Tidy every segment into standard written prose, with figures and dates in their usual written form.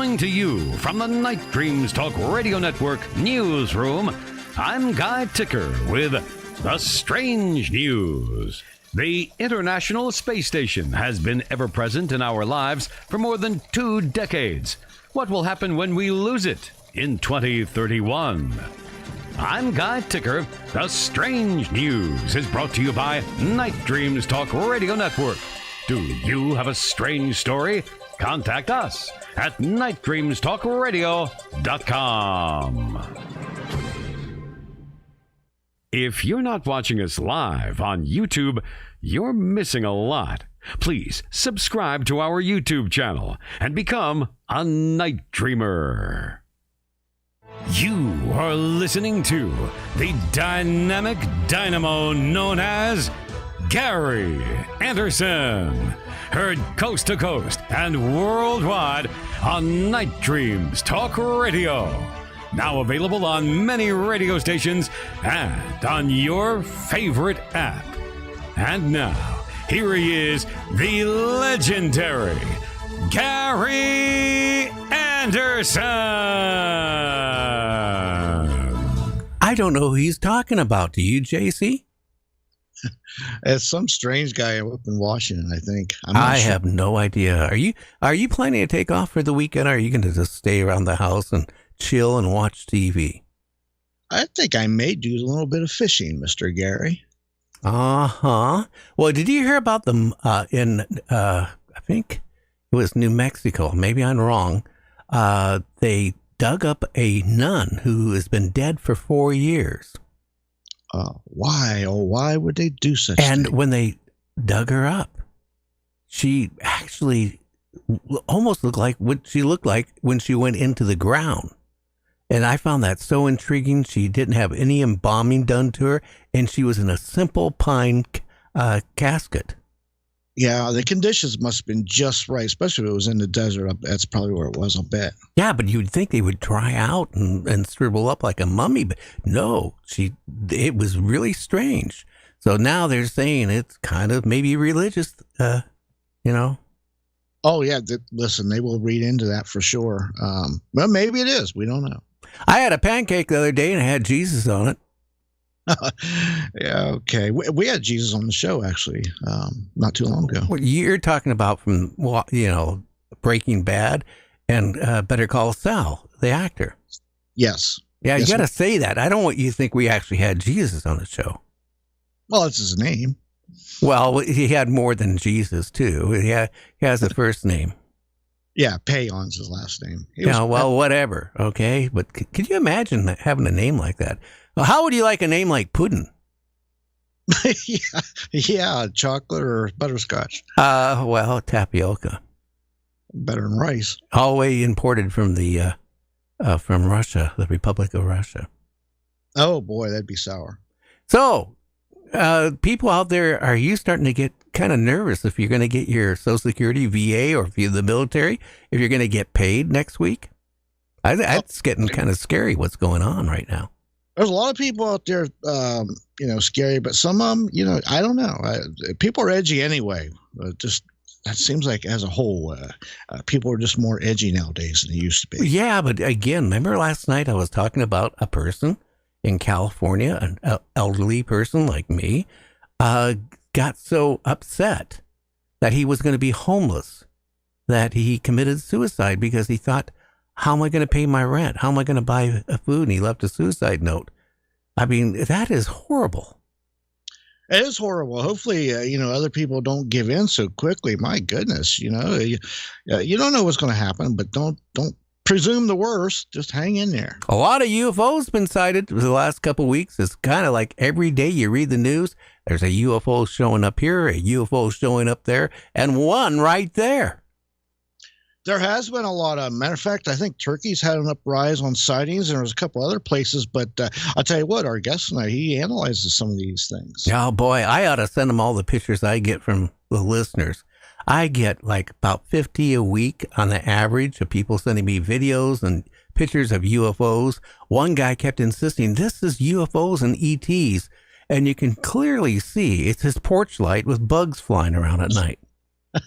Coming to you from the Night Dreams Talk Radio Network newsroom, I'm Guy Ticker with the strange news. The International Space Station has been ever present in our lives for more than 2 decades. What will happen when we lose it in 2031? I'm Guy Ticker. The strange news is brought to you by Night Dreams Talk Radio Network. Do you have a strange story? Contact us at nightdreamstalkradio.com. If you're not watching us live on YouTube, you're missing a lot. Please subscribe to our YouTube channel and become a Night Dreamer. You are listening to the dynamic dynamo known as Gary Anderson. Heard coast to coast and worldwide on Night Dreams Talk Radio. Now available on many radio stations and on your favorite app. And now, here he is, the legendary Gary Anderson. I don't know who he's talking about. Do you, JC? It's some strange guy up in Washington, I think. I have no idea. Are you planning to take off for the weekend, or are you going to just stay around the house and chill and watch TV? I think I may do a little bit of fishing, Mr. Gary. Uh-huh. Well, did you hear about them in, I think it was New Mexico. Maybe I'm wrong. They dug up a nun who has been dead for 4 years. Why? Oh, why would they do such And thing? when they dug her up, she actually almost looked like what she looked like when she went into the ground. And I found that so intriguing. She didn't have any embalming done to her, and she was in a simple pine casket. Yeah, the conditions must have been just right, especially if it was in the desert. That's probably where it was, I'll bet. Yeah, but you'd think they would dry out and shrivel up like a mummy, but no, it was really strange. So now they're saying it's kind of maybe religious, you know. Oh, yeah, listen, they will read into that for sure. Well, maybe it is. We don't know. I had a pancake the other day and it had Jesus on it. Yeah, okay. We had Jesus on the show, actually, not too long ago. What you're talking about from, Breaking Bad and Better Call Saul, the actor. Yes. Yeah, yes, you got to say that. I don't want you to think we actually had Jesus on the show. Well, it's his name. Well, he had more than Jesus, too. He has a first name. Yeah, Payon's his last name. Whatever, okay? But could you imagine having a name like that? Well, how would you like a name like Puddin'? yeah, chocolate or butterscotch. Tapioca. Better than rice. All the way imported from from Russia, the Republic of Russia. Oh, boy, that'd be sour. So, people out there, are you starting to get kind of nervous if you're going to get your Social Security, VA, or if you're the military, if you're going to get paid next week? It's getting kind of scary what's going on right now. There's a lot of people out there, scary, but some of them, I don't know. People are edgy anyway. That seems like as a whole, people are just more edgy nowadays than they used to be. Yeah, but again, remember last night I was talking about a person in California, an elderly person like me, got so upset that he was going to be homeless that he committed suicide because he thought, how am I going to pay my rent? How am I going to buy food? And he left a suicide note. I mean, that is horrible. It is horrible. Hopefully, other people don't give in so quickly. My goodness, you don't know what's going to happen, but don't presume the worst. Just hang in there. A lot of UFOs been sighted for the last couple of weeks. It's kind of like every day you read the news, there's a UFO showing up here, a UFO showing up there, and one right there. There has been a lot of, matter of fact, I think Turkey's had an uprise on sightings, and there's a couple other places, but I'll tell you what, our guest tonight, he analyzes some of these things. Oh boy, I ought to send him all the pictures I get from the listeners. I get like about 50 a week on the average of people sending me videos and pictures of UFOs. One guy kept insisting, this is UFOs and ETs, and you can clearly see it's his porch light with bugs flying around at night.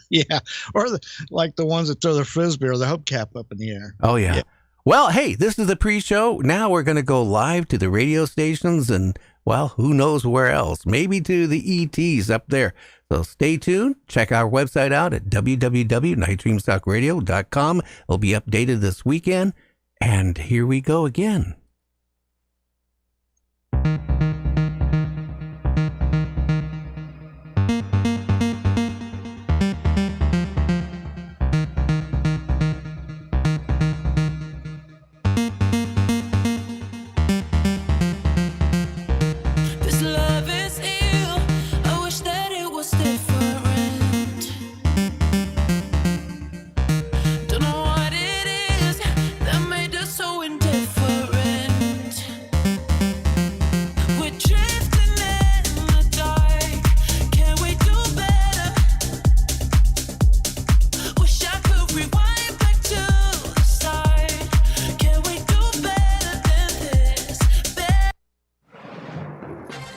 Yeah, or like the ones that throw the frisbee or the hubcap up in the air. Oh, yeah. Well, hey, this is the pre-show. Now we're going to go live to the radio stations and, well, who knows where else. Maybe to the ETs up there. So stay tuned. Check our website out at www.nightdreamstalkradio.com. It'll be updated this weekend. And here we go again.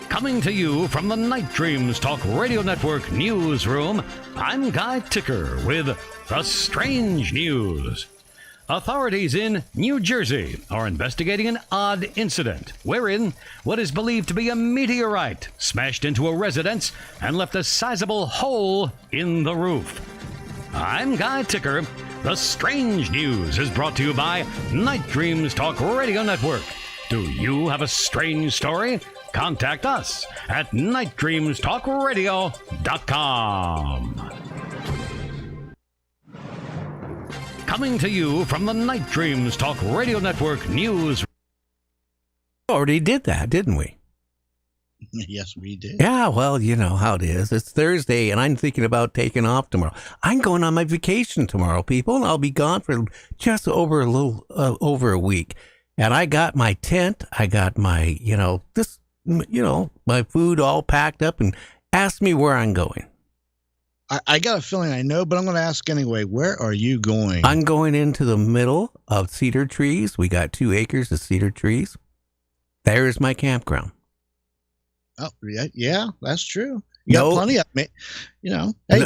Coming to you from the Night Dreams Talk Radio Network newsroom, I'm Guy Ticker with the strange news. Authorities in New Jersey are investigating an odd incident wherein what is believed to be a meteorite smashed into a residence and left a sizable hole in the roof. I'm Guy Ticker. The strange news is brought to you by Night Dreams Talk Radio Network. Do you have a strange story? Contact us at nightdreamstalkradio.com. Coming to you from the Night Dreams Talk Radio Network news. Already did that, didn't we? Yes, we did. Yeah, well, you know how it is. It's Thursday, and I'm thinking about taking off tomorrow. I'm going on my vacation tomorrow, people, and I'll be gone for just over a week. And I got my tent. I got my, my food all packed up, and ask me where I'm going. I got a feeling I know, but I'm going to ask anyway. Where are you going? I'm going into the middle of cedar trees. We got 2 acres of cedar trees. There's my campground. Oh, yeah, that's true. You got plenty of, hey,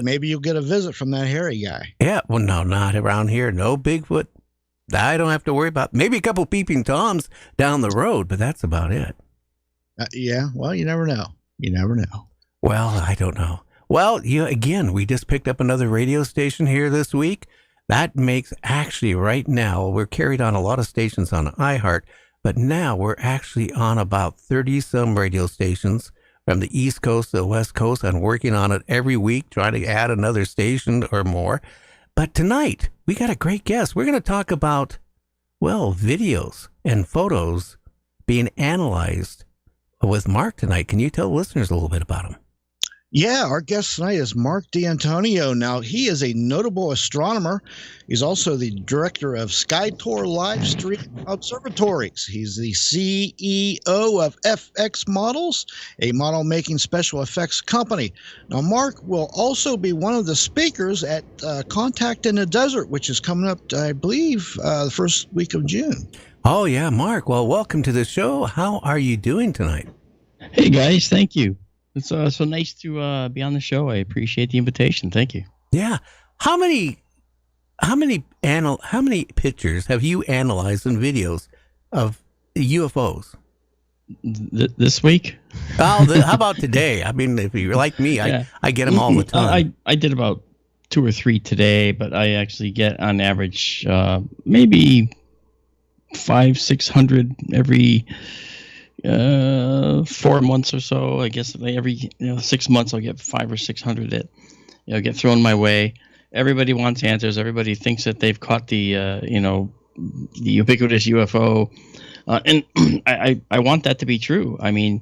maybe you'll get a visit from that hairy guy. Yeah, well, no, not around here. No Bigfoot. I don't have to worry about. Maybe a couple peeping Toms down the road, but that's about it. Yeah, well, you never know. You never know. Well, I don't know. Well, again, we just picked up another radio station here this week. That makes actually right now, we're carried on a lot of stations on iHeart, but now we're actually on about 30-some radio stations from the East Coast to the West Coast. I'm working on it every week, trying to add another station or more. But tonight, we got a great guest. We're going to talk about, well, videos and photos being analyzed with Marc tonight. Can you tell listeners a little bit about him? Yeah, our guest tonight is Marc D'Antonio. Now, he is a notable astronomer. He's also the director of SkyTour LiveStream Observatories. He's the CEO of FX Models, a model-making special effects company. Now, Marc will also be one of the speakers at Contact in the Desert, which is coming up, I believe, the first week of June. Oh, yeah, Marc. Well, welcome to the show. How are you doing tonight? Hey, guys. Thank you. It's so nice to be on the show. I appreciate the invitation. Thank you. Yeah. How many pictures have you analyzed in videos of UFOs? This week? Oh, how about today? I mean, if you're like me, yeah. I get them all the time. I did about 2 or 3 today, but I actually get on average maybe 500-600 every 4 months or so. I guess every 6 months I'll get 500 or 600 that get thrown my way. Everybody wants answers. Everybody thinks that they've caught the the ubiquitous UFO, and I want that to be true. I mean,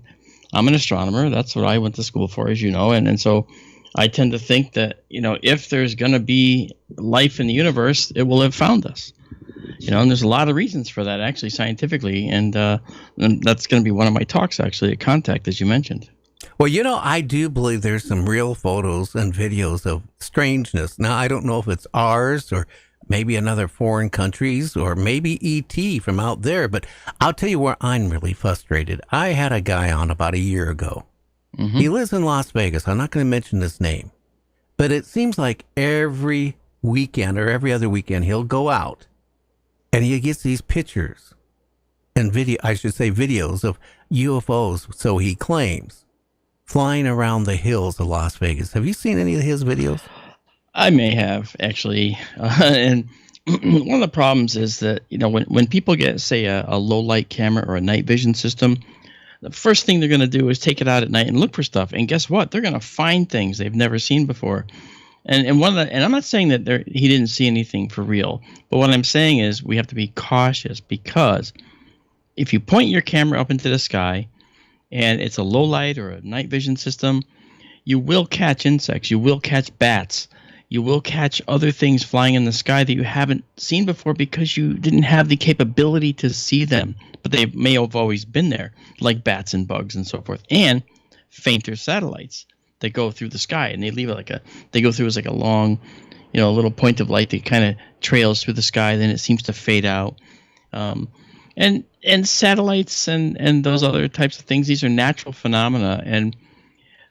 I'm an astronomer. That's what I went to school for, as you know, and so I tend to think that if there's going to be life in the universe, it will have found us. And there's a lot of reasons for that, actually, scientifically, and that's going to be one of my talks, actually, at Contact, as you mentioned. Well, I do believe there's some real photos and videos of strangeness. Now, I don't know if it's ours or maybe another foreign countries or maybe ET from out there, but I'll tell you where I'm really frustrated. I had a guy on about a year ago. Mm-hmm. He lives in Las Vegas. I'm not going to mention his name. But it seems like every weekend or every other weekend, he'll go out and he gets these pictures and videos of UFOs, so he claims, flying around the hills of Las Vegas. Have you seen any of his videos? I may have, actually. And one of the problems is that, when people get, say, a low light camera or a night vision system, the first thing they're going to do is take it out at night and look for stuff. And guess what? They're going to find things they've never seen before. And I'm not saying that he didn't see anything for real, but what I'm saying is we have to be cautious, because if you point your camera up into the sky and it's a low light or a night vision system, you will catch insects, you will catch bats, you will catch other things flying in the sky that you haven't seen before because you didn't have the capability to see them, but they may have always been there, like bats and bugs and so forth, and fainter satellites that go through the sky, and they leave they go through as like a long, little point of light that kind of trails through the sky, then it seems to fade out. And satellites and those other types of things, these are natural phenomena, and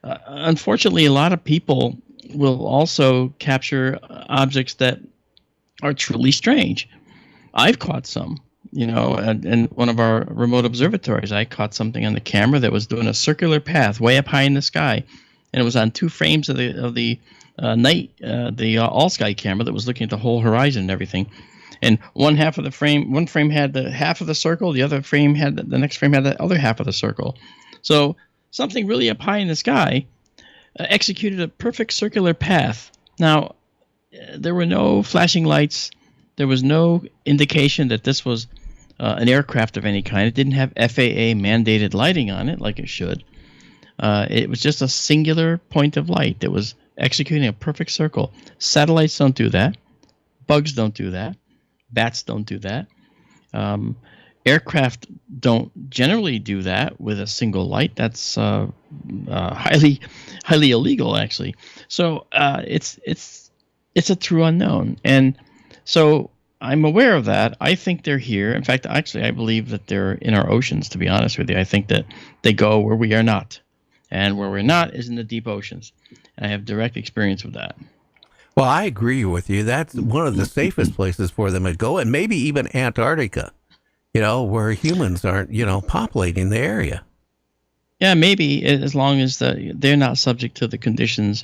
unfortunately, a lot of people will also capture objects that are truly strange. I've caught some, and one of our remote observatories, I caught something on the camera that was doing a circular path way up high in the sky, and it was on 2 frames of the all sky camera that was looking at the whole horizon and everything. And one frame had the half of the circle, the other frame had the next frame had the other half of the circle. So something really up high in the sky executed a perfect circular path. Now, there were no flashing lights. There was no indication that this was an aircraft of any kind. It didn't have FAA mandated lighting on it like it should. It was just a singular point of light that was executing a perfect circle. Satellites don't do that. Bugs don't do that. Bats don't do that. Aircraft don't generally do that with a single light. That's highly illegal, actually. So it's a true unknown, and so I'm aware of that. I think they're here. In fact, actually, I believe that they're in our oceans. To be honest with you, I think that they go where we are not, and where we're not is in the deep oceans. I have direct experience with that. Well, I agree with you. That's one of the safest places for them to go, and maybe even Antarctica, where humans aren't, populating the area. Yeah, maybe, as long as they're not subject to the conditions.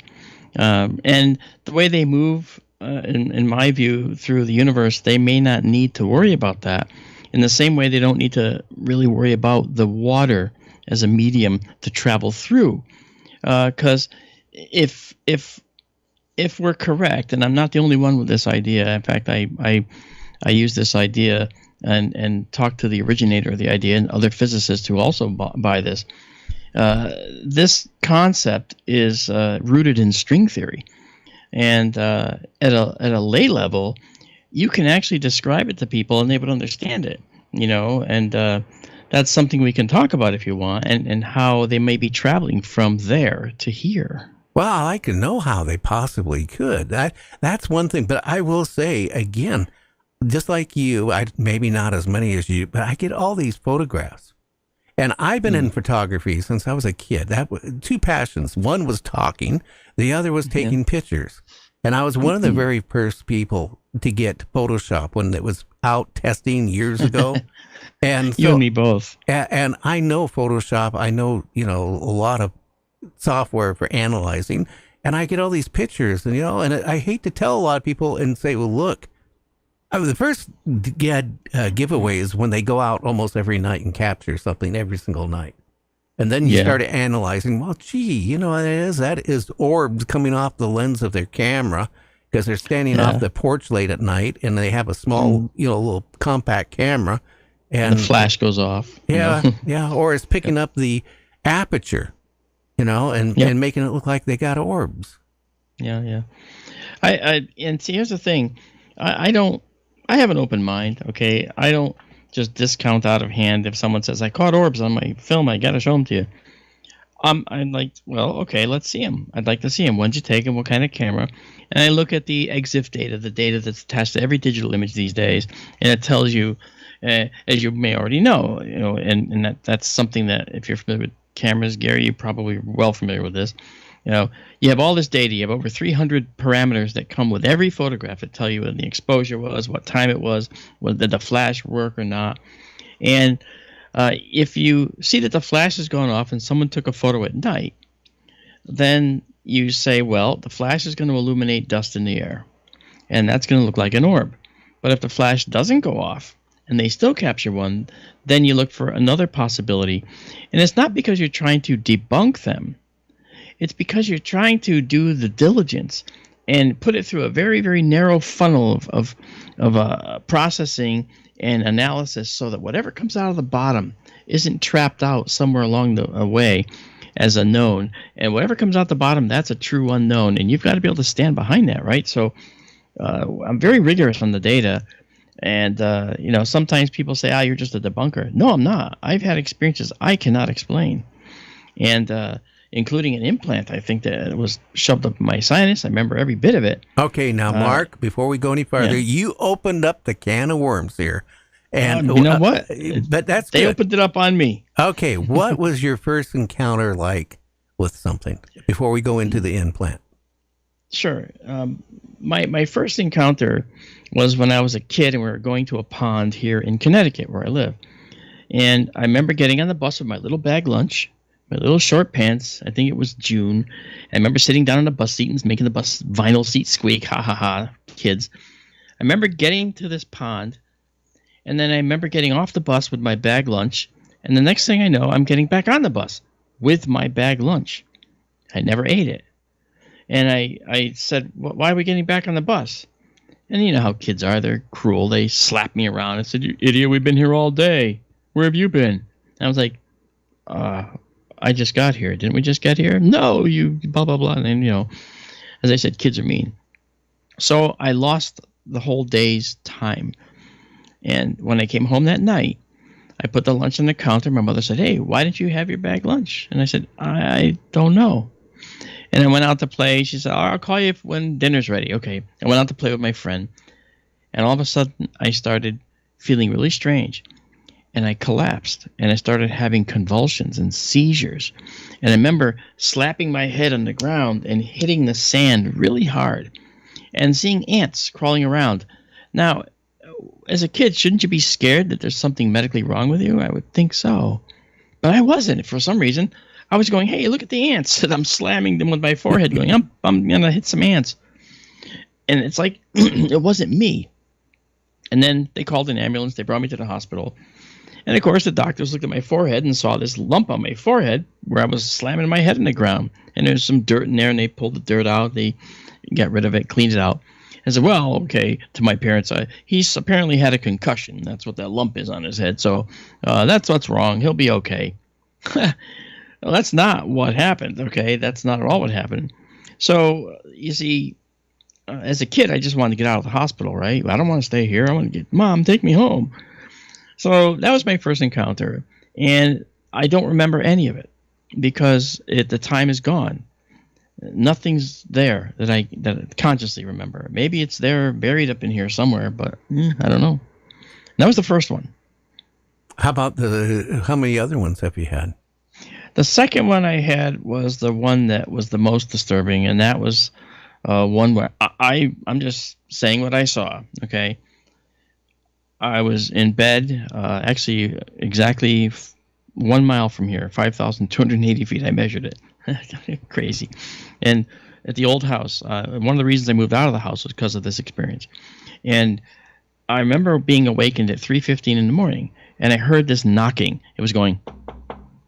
And the way they move, in my view, through the universe, they may not need to worry about that. In the same way, they don't need to really worry about the water as a medium to travel through. Because if we're correct, and I'm not the only one with this idea. In fact, I use this idea and talk to the originator of the idea and other physicists who also buy this. This concept is rooted in string theory, and at a lay level, you can actually describe it to people and they would understand it. And that's something we can talk about if you want, and how they may be traveling from there to here. Well, I can know how they possibly could. That's one thing. But I will say, again, just like you, maybe not as many as you, but I get all these photographs. And I've been in photography since I was a kid. That was 2 passions. One was talking. The other was taking pictures. And I was one of the very first people to get Photoshop when it was out testing years ago. And so, you and me both. And I know Photoshop. I know, a lot of software for analyzing, and I get all these pictures, and and I hate to tell a lot of people and say, well, look, the first giveaway is when they go out almost every night and capture something every single night, and then you start analyzing. Well, gee, that is orbs coming off the lens of their camera because they're standing off the porch late at night, and they have a small, little compact camera, and the flash goes off. Or it's picking up the aperture. And making it look like they got orbs. Yeah. And see, here's the thing. I have an open mind, okay? I don't just discount out of hand if someone says, I caught orbs on my film, I got to show them to you. I'm like, well, okay, let's see them. I'd like to see them. When'd you take them? What kind of camera? And I look at the EXIF data, the data that's attached to every digital image these days, and it tells you, as you may already know, and that's something that if you're familiar with cameras, Gary, you're probably well familiar with this. You know, you have all this data. You have over 300 parameters that come with every photograph that tell you what the exposure was, what time it was, whether the flash work or not. And if you see that the flash has gone off and someone took a photo at night, then you say, well, the flash is going to illuminate dust in the air, and that's going to look like an orb. But if the flash doesn't go off and they still capture one, then you look for another possibility. And it's not because you're trying to debunk them. It's because you're trying to do the diligence and put it through a very, very narrow funnel of processing and analysis, so that whatever comes out of the bottom isn't trapped out somewhere along the way as a known, and whatever comes out the bottom, that's a true unknown, and you've got to be able to stand behind that, right? So I'm very rigorous on the data, and you know, sometimes people say, you're just a debunker. No, I'm not. I've had experiences I cannot explain, and including an implant, I think, that was shoved up my sinus. I remember every bit of it. Okay, now, Mark, before we go any further, you opened up the can of worms here. And you know what? But that's they good. opened it up on me. Okay, what was your first encounter like with something before we go into the implant? Sure. My first encounter was when I was a kid and we were going to a pond here in Connecticut where I live. And I remember getting on the bus with my little bag lunch, my little short pants. I think it was June. I remember sitting down on the bus seat and making the bus vinyl seat squeak. Ha ha ha, kids. I remember getting to this pond, and then I remember getting off the bus with my bag lunch, and the next thing I know, I'm getting back on the bus with my bag lunch. I never ate it. And I said, why are we getting back on the bus? And you know how kids are. They're cruel. They slapped me around and said, you idiot, we've been here all day. Where have you been? And I was like, I just got here. Didn't we just get here? No, you blah, blah, blah. And then, you know, as I said, kids are mean. So I lost the whole day's time. And when I came home that night, I put the lunch on the counter. My mother said, hey, why didn't you have your bag lunch? And I said, I don't know. And I went out to play. She said, I'll call you when dinner's ready. Okay. I went out to play with my friend. And all of a sudden, I started feeling really strange. And I collapsed. And I started having convulsions and seizures. And I remember slapping my head on the ground and hitting the sand really hard. And seeing ants crawling around. Now, as a kid, shouldn't you be scared that there's something medically wrong with you? I would think so. But I wasn't. For some reason, I was going, hey, look at the ants. And I'm slamming them with my forehead going, I'm going to hit some ants. And it's like, it wasn't me. And then they called an ambulance. They brought me to the hospital. And, of course, the doctors looked at my forehead and saw this lump on my forehead where I was slamming my head in the ground. And there's some dirt in there, and they pulled the dirt out. They got rid of it, cleaned it out. I said, well, okay, to my parents, he's apparently had a concussion. That's what that lump is on his head. So that's what's wrong. He'll be okay. Well, that's not what happened, okay? That's not at all what happened. So, you see, as a kid, I just wanted to get out of the hospital, right? I don't want to stay here. I want to get, Mom, take me home. So that was my first encounter. And I don't remember any of it because the time is gone. Nothing's there that I consciously remember. Maybe it's there buried up in here somewhere, but I don't know. That was the first one. How about how many other ones have you had? The second one I had was the one that was the most disturbing, and that was one where I'm just saying what I saw, okay? I was in bed, actually exactly 1 mile from here, 5,280 feet. I measured it. Crazy. And at the old house, one of the reasons I moved out of the house was because of this experience. And I remember being awakened at 3:15 in the morning, and I heard this knocking. It was going.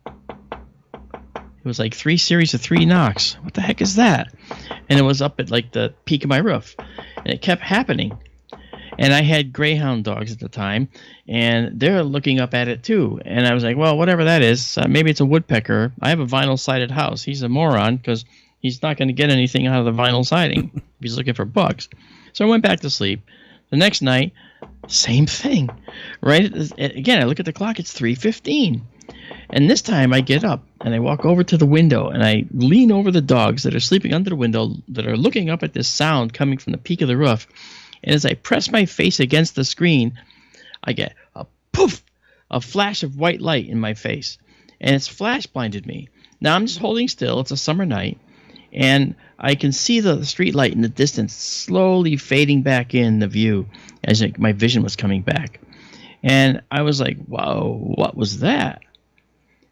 It was like 3 series of 3 knocks. What the heck is that? And it was up at like the peak of my roof, and it kept happening. And I had greyhound dogs at the time, and they're looking up at it too. And I was like, well, whatever that is, maybe it's a woodpecker. I have a vinyl-sided house. He's a moron because he's not going to get anything out of the vinyl siding if he's looking for bugs. So I went back to sleep. The next night, same thing. Right? Again, I look at the clock. It's 3:15. And this time I get up, and I walk over to the window, and I lean over the dogs that are sleeping under the window that are looking up at this sound coming from the peak of the roof. And as I press my face against the screen, I get a poof, a flash of white light in my face. And it's flash blinded me. Now I'm just holding still. It's a summer night. And I can see the street light in the distance slowly fading back in the view as my vision was coming back. And I was like, whoa, what was that?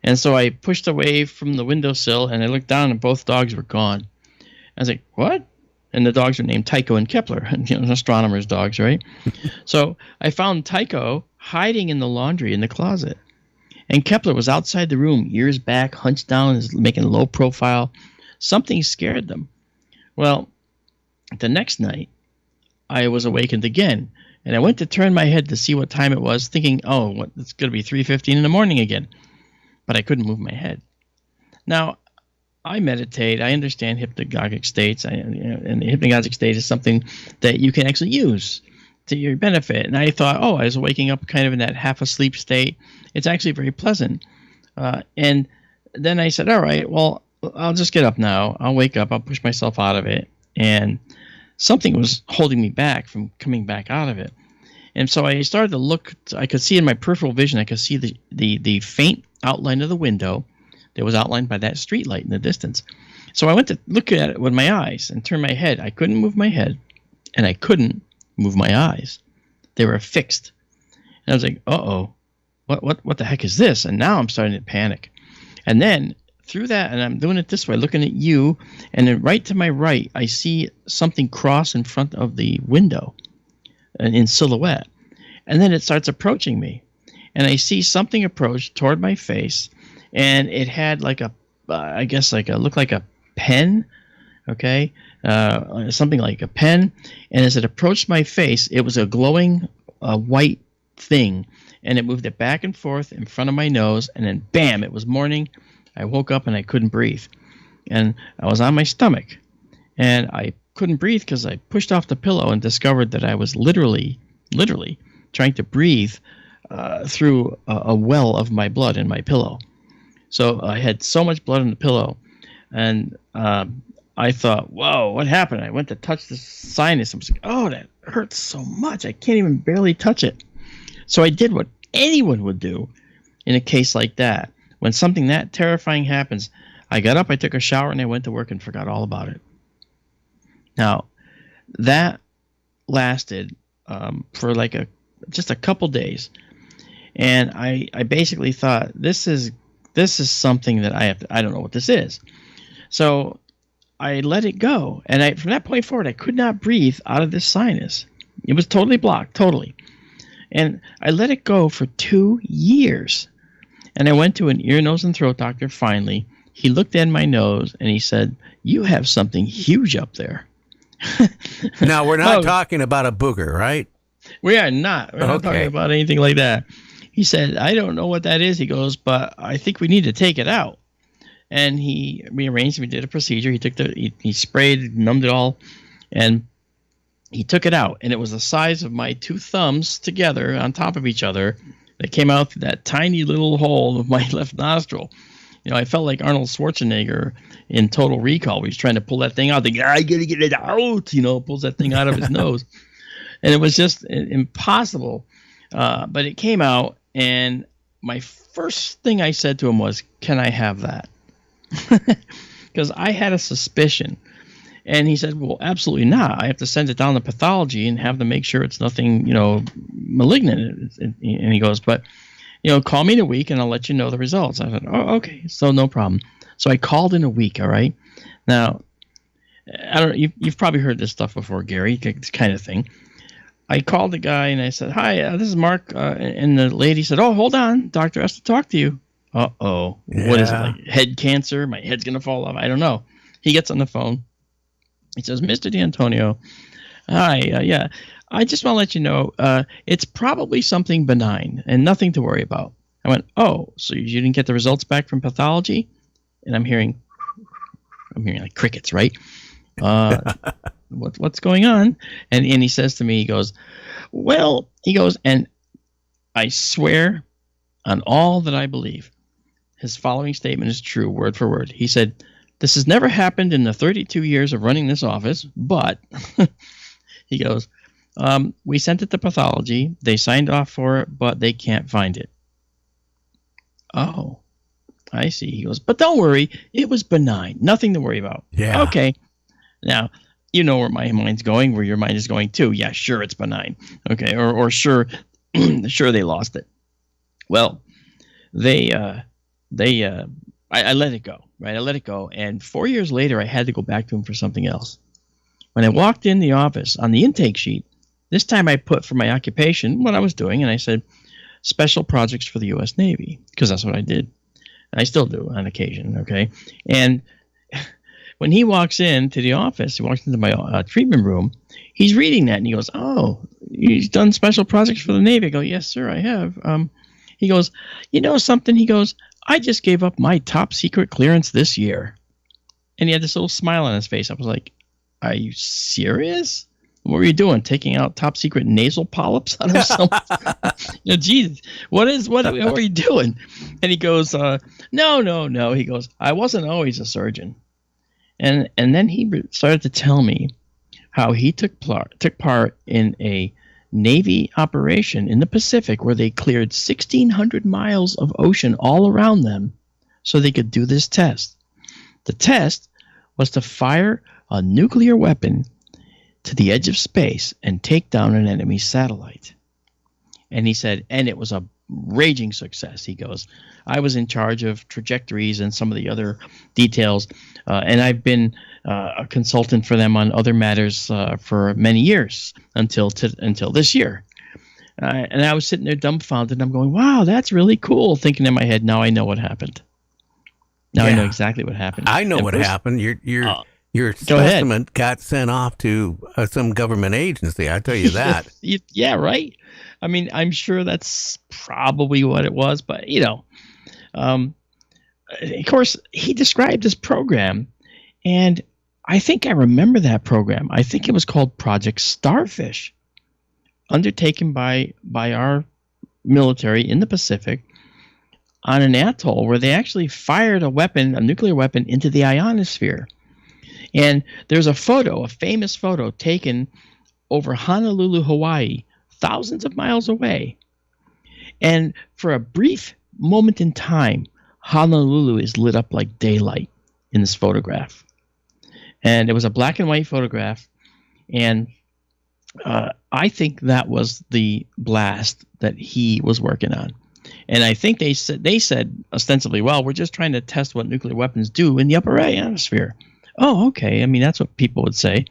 And so I pushed away from the windowsill and I looked down and both dogs were gone. I was like, what? And the dogs were named Tycho and Kepler, astronomers' dogs, right? So I found Tycho hiding in the laundry in the closet. And Kepler was outside the room, ears back, hunched down, making a low profile. Something scared them. Well, the next night, I was awakened again. And I went to turn my head to see what time it was, thinking, oh, it's going to be 3:15 in the morning again. But I couldn't move my head. Now, I meditate. I understand hypnagogic states. And the hypnagogic state is something that you can actually use to your benefit. And I thought, oh, I was waking up kind of in that half-asleep state. It's actually very pleasant. And then I said, all right, well, I'll just get up now. I'll wake up. I'll push myself out of it. And something was holding me back from coming back out of it. And so I started to look. I could see in my peripheral vision, I could see the faint outline of the window that was outlined by that street light in the distance. So I went to look at it with my eyes and turn my head. I couldn't move my head, and I couldn't move my eyes. They were fixed. And I was like, uh-oh, what the heck is this? And now I'm starting to panic. And then through that, and I'm doing it this way, looking at you, and then right to my right, I see something cross in front of the window in silhouette. And then it starts approaching me. And I see something approach toward my face, and it had like looked like a pen, okay? Something like a pen. And as it approached my face, it was a glowing white thing, and it moved it back and forth in front of my nose, and then bam, it was morning. I woke up and I couldn't breathe, and I was on my stomach, and I couldn't breathe because I pushed off the pillow and discovered that I was literally trying to breathe through a well of my blood in my pillow. So I had so much blood in the pillow, and I thought, whoa, what happened? I went to touch the sinus and was like, oh, that hurts so much. I can't even barely touch it. So I did what anyone would do in a case like that. When something that terrifying happens, I got up, I took a shower, and I went to work and forgot all about it. Now, that lasted for like just a couple days, and I basically thought, this is something that I don't know what this is. So I let it go, and from that point forward, I could not breathe out of this sinus. It was totally blocked, totally. And I let it go for 2 years. And I went to an ear, nose, and throat doctor finally. He looked in my nose, and he said, you have something huge up there. Now, we're not talking about a booger, right? We are not. We're not talking about anything like that. He said, I don't know what that is. He goes, but I think we need to take it out. And he rearranged. We did a procedure. He sprayed, numbed it all, and he took it out. And it was the size of my two thumbs together on top of each other that came out through that tiny little hole of my left nostril. You know, I felt like Arnold Schwarzenegger in Total Recall, where he's trying to pull that thing out. The guy, gotta get it out, pulls that thing out of his nose. And it was just impossible. But it came out, and my first thing I said to him was, can I have that? Because I had a suspicion. And he said, well, absolutely not. I have to send it down to pathology and have them make sure it's nothing, malignant. And he goes, but, call me in a week and I'll let you know the results. I said, oh, okay. So no problem. So I called in a week. All right. Now, I don't know. You've probably heard this stuff before, Gary, this kind of thing. I called the guy and I said, hi, this is Mark. And the lady said, oh, hold on. Doctor has to talk to you. Uh-oh. Yeah. What is it? Like head cancer? My head's going to fall off. I don't know. He gets on the phone. He says, Mr. D'Antonio, hi, yeah, I just want to let you know it's probably something benign and nothing to worry about. I went, oh, so you didn't get the results back from pathology? And I'm hearing like crickets, right? What's going on? And he says to me, he goes, and I swear on all that I believe, his following statement is true, word for word. He said, this has never happened in the 32 years of running this office, but he goes, we sent it to pathology. They signed off for it, but they can't find it. Oh, I see. He goes, but don't worry, it was benign. Nothing to worry about. Yeah. Okay. Now, you know where my mind's going, where your mind is going too. Yeah, sure, it's benign. Okay, or sure, sure they lost it. Well, I let it go, right? I let it go, and 4 years later, I had to go back to him for something else. When I walked in the office, on the intake sheet, this time I put for my occupation what I was doing, and I said, special projects for the U.S. Navy, because that's what I did. And I still do on occasion, okay? And when he walks into the office, he walks into my treatment room, he's reading that, and he goes, oh, you've done special projects for the Navy. I go, yes, sir, I have. He goes, you know something? He goes, I just gave up my top secret clearance this year. And he had this little smile on his face. I was like, are you serious? What were you doing? Taking out top secret nasal polyps out of someone? Jesus, what are you doing? And he goes, no. He goes, I wasn't always a surgeon. And then he started to tell me how he took part in a Navy operation in the Pacific where they cleared 1,600 miles of ocean all around them so they could do this test. The test was to fire a nuclear weapon to the edge of space and take down an enemy satellite. And he said, and it was a raging success. He goes, I was in charge of trajectories and some of the other details, and I've been a consultant for them on other matters for many years until this year. And I was sitting there dumbfounded. I'm going, wow, that's really cool. Thinking in my head, now I know what happened. Now I know exactly what happened. I know what happened. Your specimen got sent off to some government agency. I tell you that. Yeah, right. I mean, I'm sure that's probably what it was, but of course, he described this program, and I think I remember that program. I think it was called Project Starfish, undertaken by our military in the Pacific on an atoll where they actually fired a nuclear weapon into the ionosphere. And there's a famous photo taken over Honolulu, Hawaii, thousands of miles away. And for a brief moment in time, Honolulu is lit up like daylight in this photograph. And it was a black and white photograph. And I think that was the blast that he was working on. And I think they said ostensibly, well, we're just trying to test what nuclear weapons do in the upper ionosphere. Oh, okay. I mean, that's what people would say.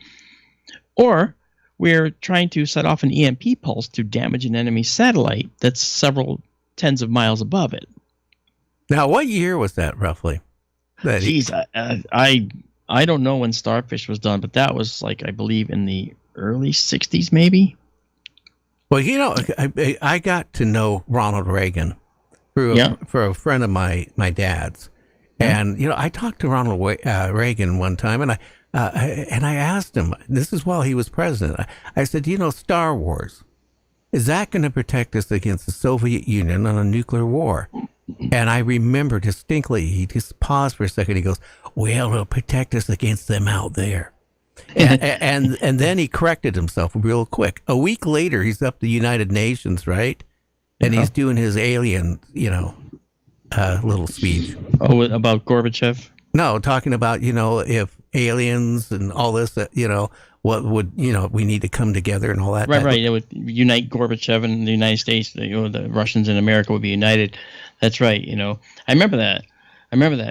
Or we're trying to set off an EMP pulse to damage an enemy satellite that's several tens of miles above it. Now, what year was that roughly? Geez, I don't know when Starfish was done, but that was I believe in the early 60s maybe. Well, I got to know Ronald Reagan through a friend of my dad's. And, I talked to Ronald Reagan one time, and I asked him, this is while he was president, I said, Star Wars, is that going to protect us against the Soviet Union on a nuclear war? And I remember distinctly, he just paused for a second, he goes, well, it'll protect us against them out there. And then he corrected himself real quick. A week later, he's up the United Nations, right? And he's doing his alien, little speech. Oh, about Gorbachev? No, talking about, if aliens and all this, what would, we need to come together and all that. Right. It would unite Gorbachev and the United States. The Russians and America would be united. That's right. I remember that.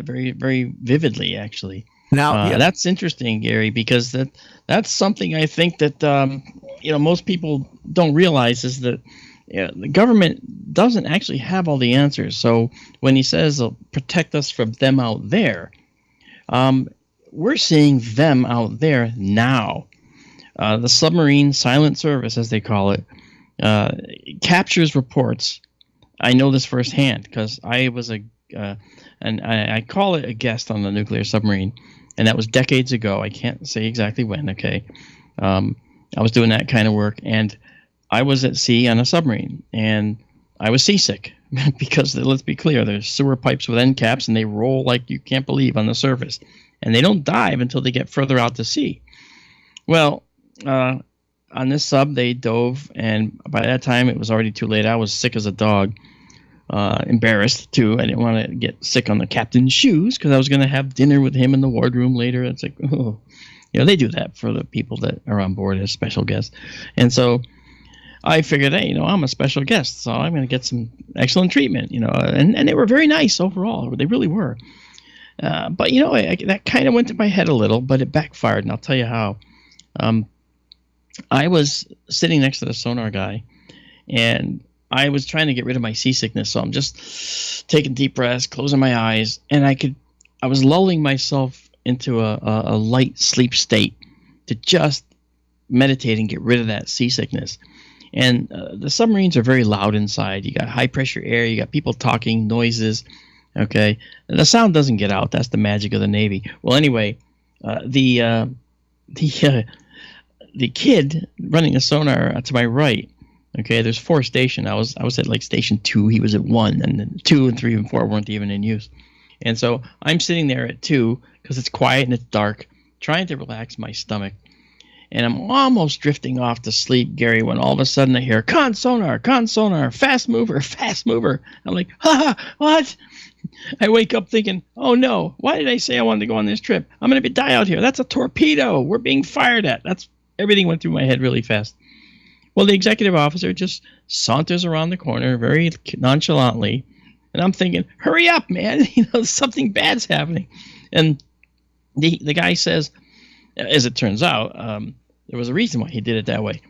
Very, very vividly, actually. Now, that's interesting, Gary, because that's something I think that, most people don't realize is that the government doesn't actually have all the answers. So when he says protect us from them out there, we're seeing them out there now. The submarine silent service, as they call it, captures reports. I know this firsthand because I was and I call it a guest on the nuclear submarine, and that was decades ago. I can't say exactly when. Okay, I was doing that kind of work, and I was at sea on a submarine, and I was seasick because, let's be clear, there's sewer pipes with end caps, and they roll like you can't believe on the surface, and they don't dive until they get further out to sea. Well, on this sub, they dove, and by that time, it was already too late. I was sick as a dog. embarrassed too. I didn't want to get sick on the captain's shoes because I was going to have dinner with him in the wardroom later. It's like, oh, they do that for the people that are on board as special guests. And so I figured, hey, I'm a special guest, so I'm going to get some excellent treatment, and they were very nice overall. They really were. But, that kind of went to my head a little, but it backfired, and I'll tell you how. I was sitting next to the sonar guy, and I was trying to get rid of my seasickness, so I'm just taking deep breaths, closing my eyes, and I was lulling myself into a light sleep state to just meditate and get rid of that seasickness. And the submarines are very loud inside. You got high pressure air, you got people talking, noises, okay? And the sound doesn't get out. That's the magic of the Navy. Well, anyway, the kid running the sonar to my right, okay, there's 4 stations. I was at like station 2, he was at 1, and then 2 and 3 and 4 weren't even in use. And so I'm sitting there at 2 because it's quiet and it's dark, trying to relax my stomach. And I'm almost drifting off to sleep, Gary, when all of a sudden I hear, con sonar, fast mover, fast mover. I'm like, what? I wake up thinking, oh no, why did I say I wanted to go on this trip? I'm going to die out here. That's a torpedo. We're being fired at. Everything went through my head really fast. Well, the executive officer just saunters around the corner very nonchalantly. And I'm thinking, hurry up, man. Something bad's happening. And the guy says, as it turns out, there was a reason why he did it that way.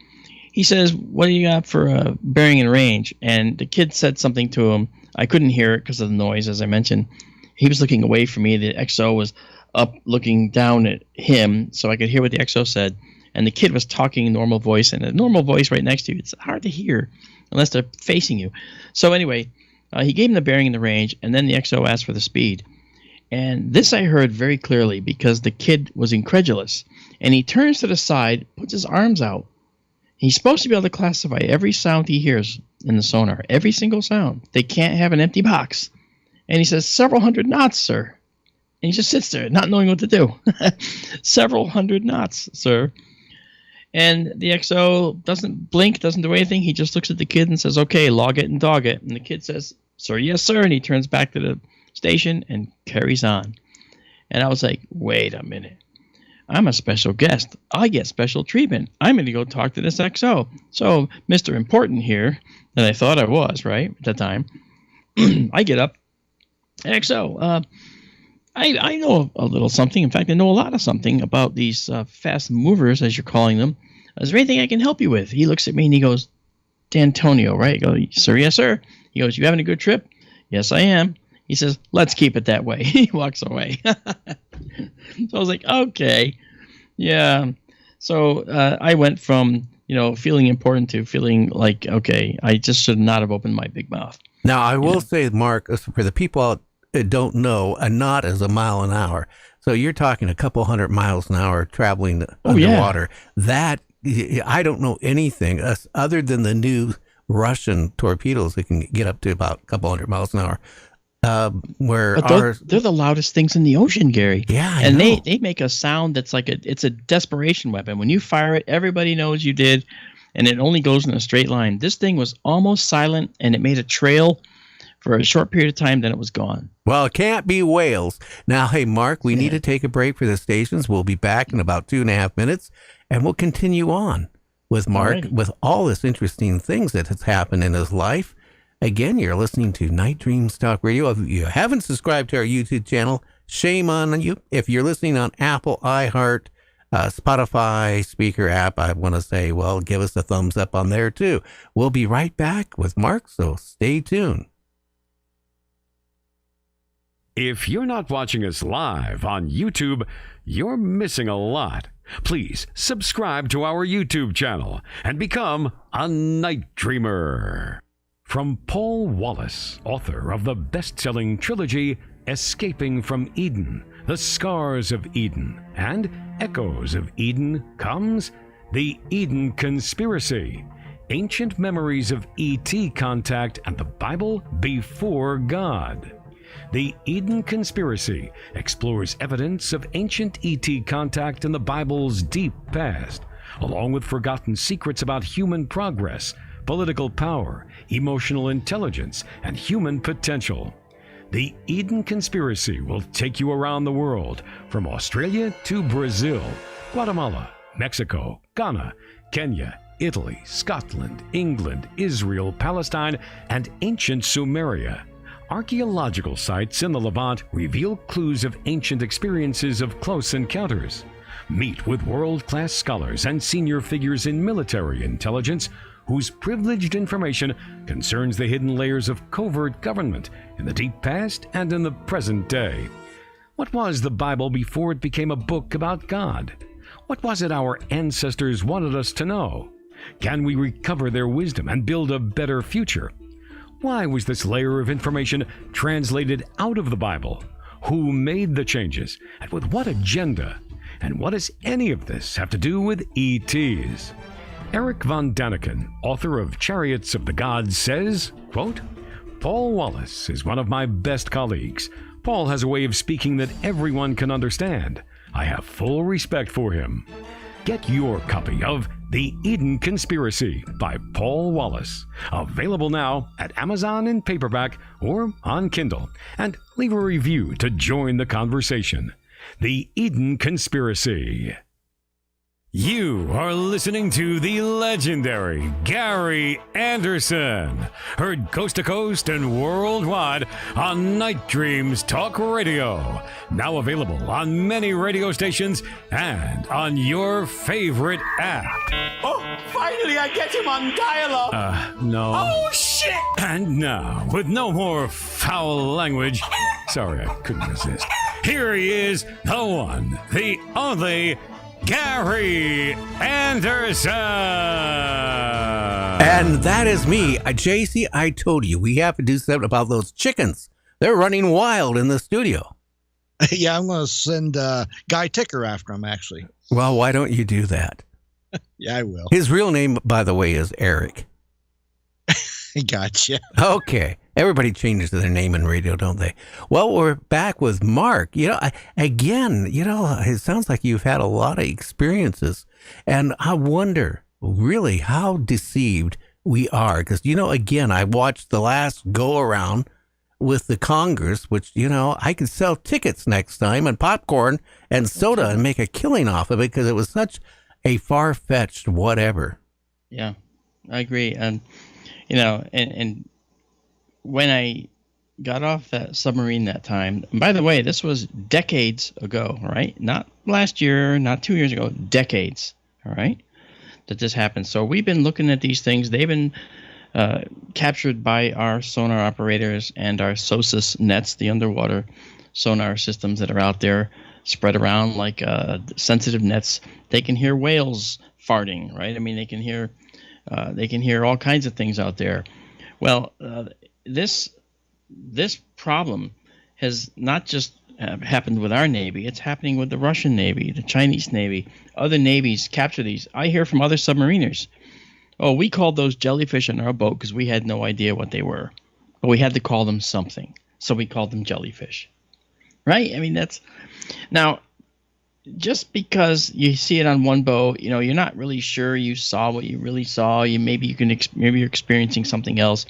He says, what do you got for bearing and range? And the kid said something to him. I couldn't hear it because of the noise, as I mentioned. He was looking away from me. The XO was up looking down at him, so I could hear what the XO said. And the kid was talking in normal voice, and a normal voice right next to you, it's hard to hear unless they're facing you. So anyway, he gave him the bearing and the range, and then the XO asked for the speed. And this I heard very clearly because the kid was incredulous. And he turns to the side, puts his arms out. He's supposed to be able to classify every sound he hears in the sonar, every single sound. They can't have an empty box. And he says, several hundred knots, sir. And he just sits there, not knowing what to do. Several hundred knots, sir. And the XO doesn't blink, doesn't do anything. He just looks at the kid and says, okay, log it and dog it. And the kid says, sir, yes, sir. And he turns back to the station and carries on. And I was like, wait a minute. I'm a special guest. I get special treatment. I'm going to go talk to this XO. So, Mr. Important here, that I thought I was, right, at the time, I get up. XO, I know a little something. In fact, I know a lot of something about these fast movers, as you're calling them. Is there anything I can help you with? He looks at me and he goes, D'Antonio, right? I go, sir, yes, sir. He goes, you having a good trip? Yes, I am. He says, let's keep it that way. He walks away. So I was like, okay, yeah. So I went from, feeling important to feeling like, okay, I just should not have opened my big mouth. Now, I will say, Mark, for the people out that don't know, a knot is a mile an hour. So you're talking a couple 100 miles an hour traveling underwater. Yeah. That, I don't know anything other than the new Russian torpedoes that can get up to about a couple 100 miles an hour. They're the loudest things in the ocean, Gary. Yeah, I know. They make a sound that's like it's a desperation weapon. When you fire it, everybody knows you did, and it only goes in a straight line. This thing was almost silent, and it made a trail for a short period of time, then it was gone. Well, it can't be whales. Now, hey, Mark, we need to take a break for the stations. We'll be back in about 2.5 minutes, and we'll continue on with Mark with all this interesting things that has happened in his life. Again, you're listening to Night Dreams Talk Radio. If you haven't subscribed to our YouTube channel, shame on you. If you're listening on Apple, iHeart, Spotify, speaker app, I want to say, well, give us a thumbs up on there too. We'll be right back with Mark, so stay tuned. If you're not watching us live on YouTube, you're missing a lot. Please subscribe to our YouTube channel and become a Night Dreamer. From Paul Wallace, author of the best-selling trilogy Escaping from Eden, The Scars of Eden, and Echoes of Eden, comes The Eden Conspiracy, Ancient Memories of E.T. Contact and the Bible Before God. The Eden Conspiracy explores evidence of ancient E.T. contact in the Bible's deep past, along with forgotten secrets about human progress, political power, emotional intelligence, and human potential. The Eden Conspiracy will take you around the world, from Australia to Brazil, Guatemala, Mexico, Ghana, Kenya, Italy, Scotland, England, Israel, Palestine, and ancient Sumeria. Archaeological sites in the Levant reveal clues of ancient experiences of close encounters. Meet with world-class scholars and senior figures in military intelligence whose privileged information concerns the hidden layers of covert government in the deep past and in the present day. What was the Bible before it became a book about God? What was it our ancestors wanted us to know? Can we recover their wisdom and build a better future? Why was this layer of information translated out of the Bible? Who made the changes, and with what agenda? And what does any of this have to do with ETs? Eric von Daniken, author of Chariots of the Gods, says, quote, "Paul Wallace is one of my best colleagues. Paul has a way of speaking that everyone can understand. I have full respect for him." Get your copy of The Eden Conspiracy by Paul Wallace, available now at Amazon in paperback or on Kindle, and leave a review to join the conversation. The Eden Conspiracy. You are listening to the legendary Gary Anderson, heard coast to coast and worldwide on Night Dreams Talk Radio, now available on many radio stations and on your favorite app. Oh, finally I get him on dialogue. No. Oh, shit! And now, with no more foul language, sorry, I couldn't resist. Here he is, the one, the only Gary Anderson. And that is me. JC, I told you, we have to do something about those chickens. They're running wild in the studio. Yeah, I'm going to send Guy Ticker after him, actually. Well, why don't you do that? Yeah, I will. His real name, by the way, is Eric. Gotcha. Okay. Everybody changes their name in radio, don't they? Well, we're back with Mark. It sounds like you've had a lot of experiences. And I wonder, really, how deceived we are. Because, I watched the last go-around with the Congress, which, I could sell tickets next time and popcorn and soda and make a killing off of it because it was such a far-fetched whatever. Yeah, I agree. And when I got off that submarine that time, and by the way, this was decades ago, right? Not last year, not 2 years ago, decades, all right, that this happened. So we've been looking at these things. They've been captured by our sonar operators and our SOSUS nets, the underwater sonar systems that are out there spread around like sensitive nets. They can hear whales farting, right? I mean, they can hear all kinds of things out there. Well, this problem has not just happened with our Navy. It's happening with the Russian Navy, the Chinese Navy. Other navies capture these. I hear from other submariners, oh, we called those jellyfish on our boat because we had no idea what they were. But we had to call them something. So we called them jellyfish. Right? I mean, that's... Now, just because you see it on one boat, you're not really sure you saw what you really saw. Maybe you're experiencing something else.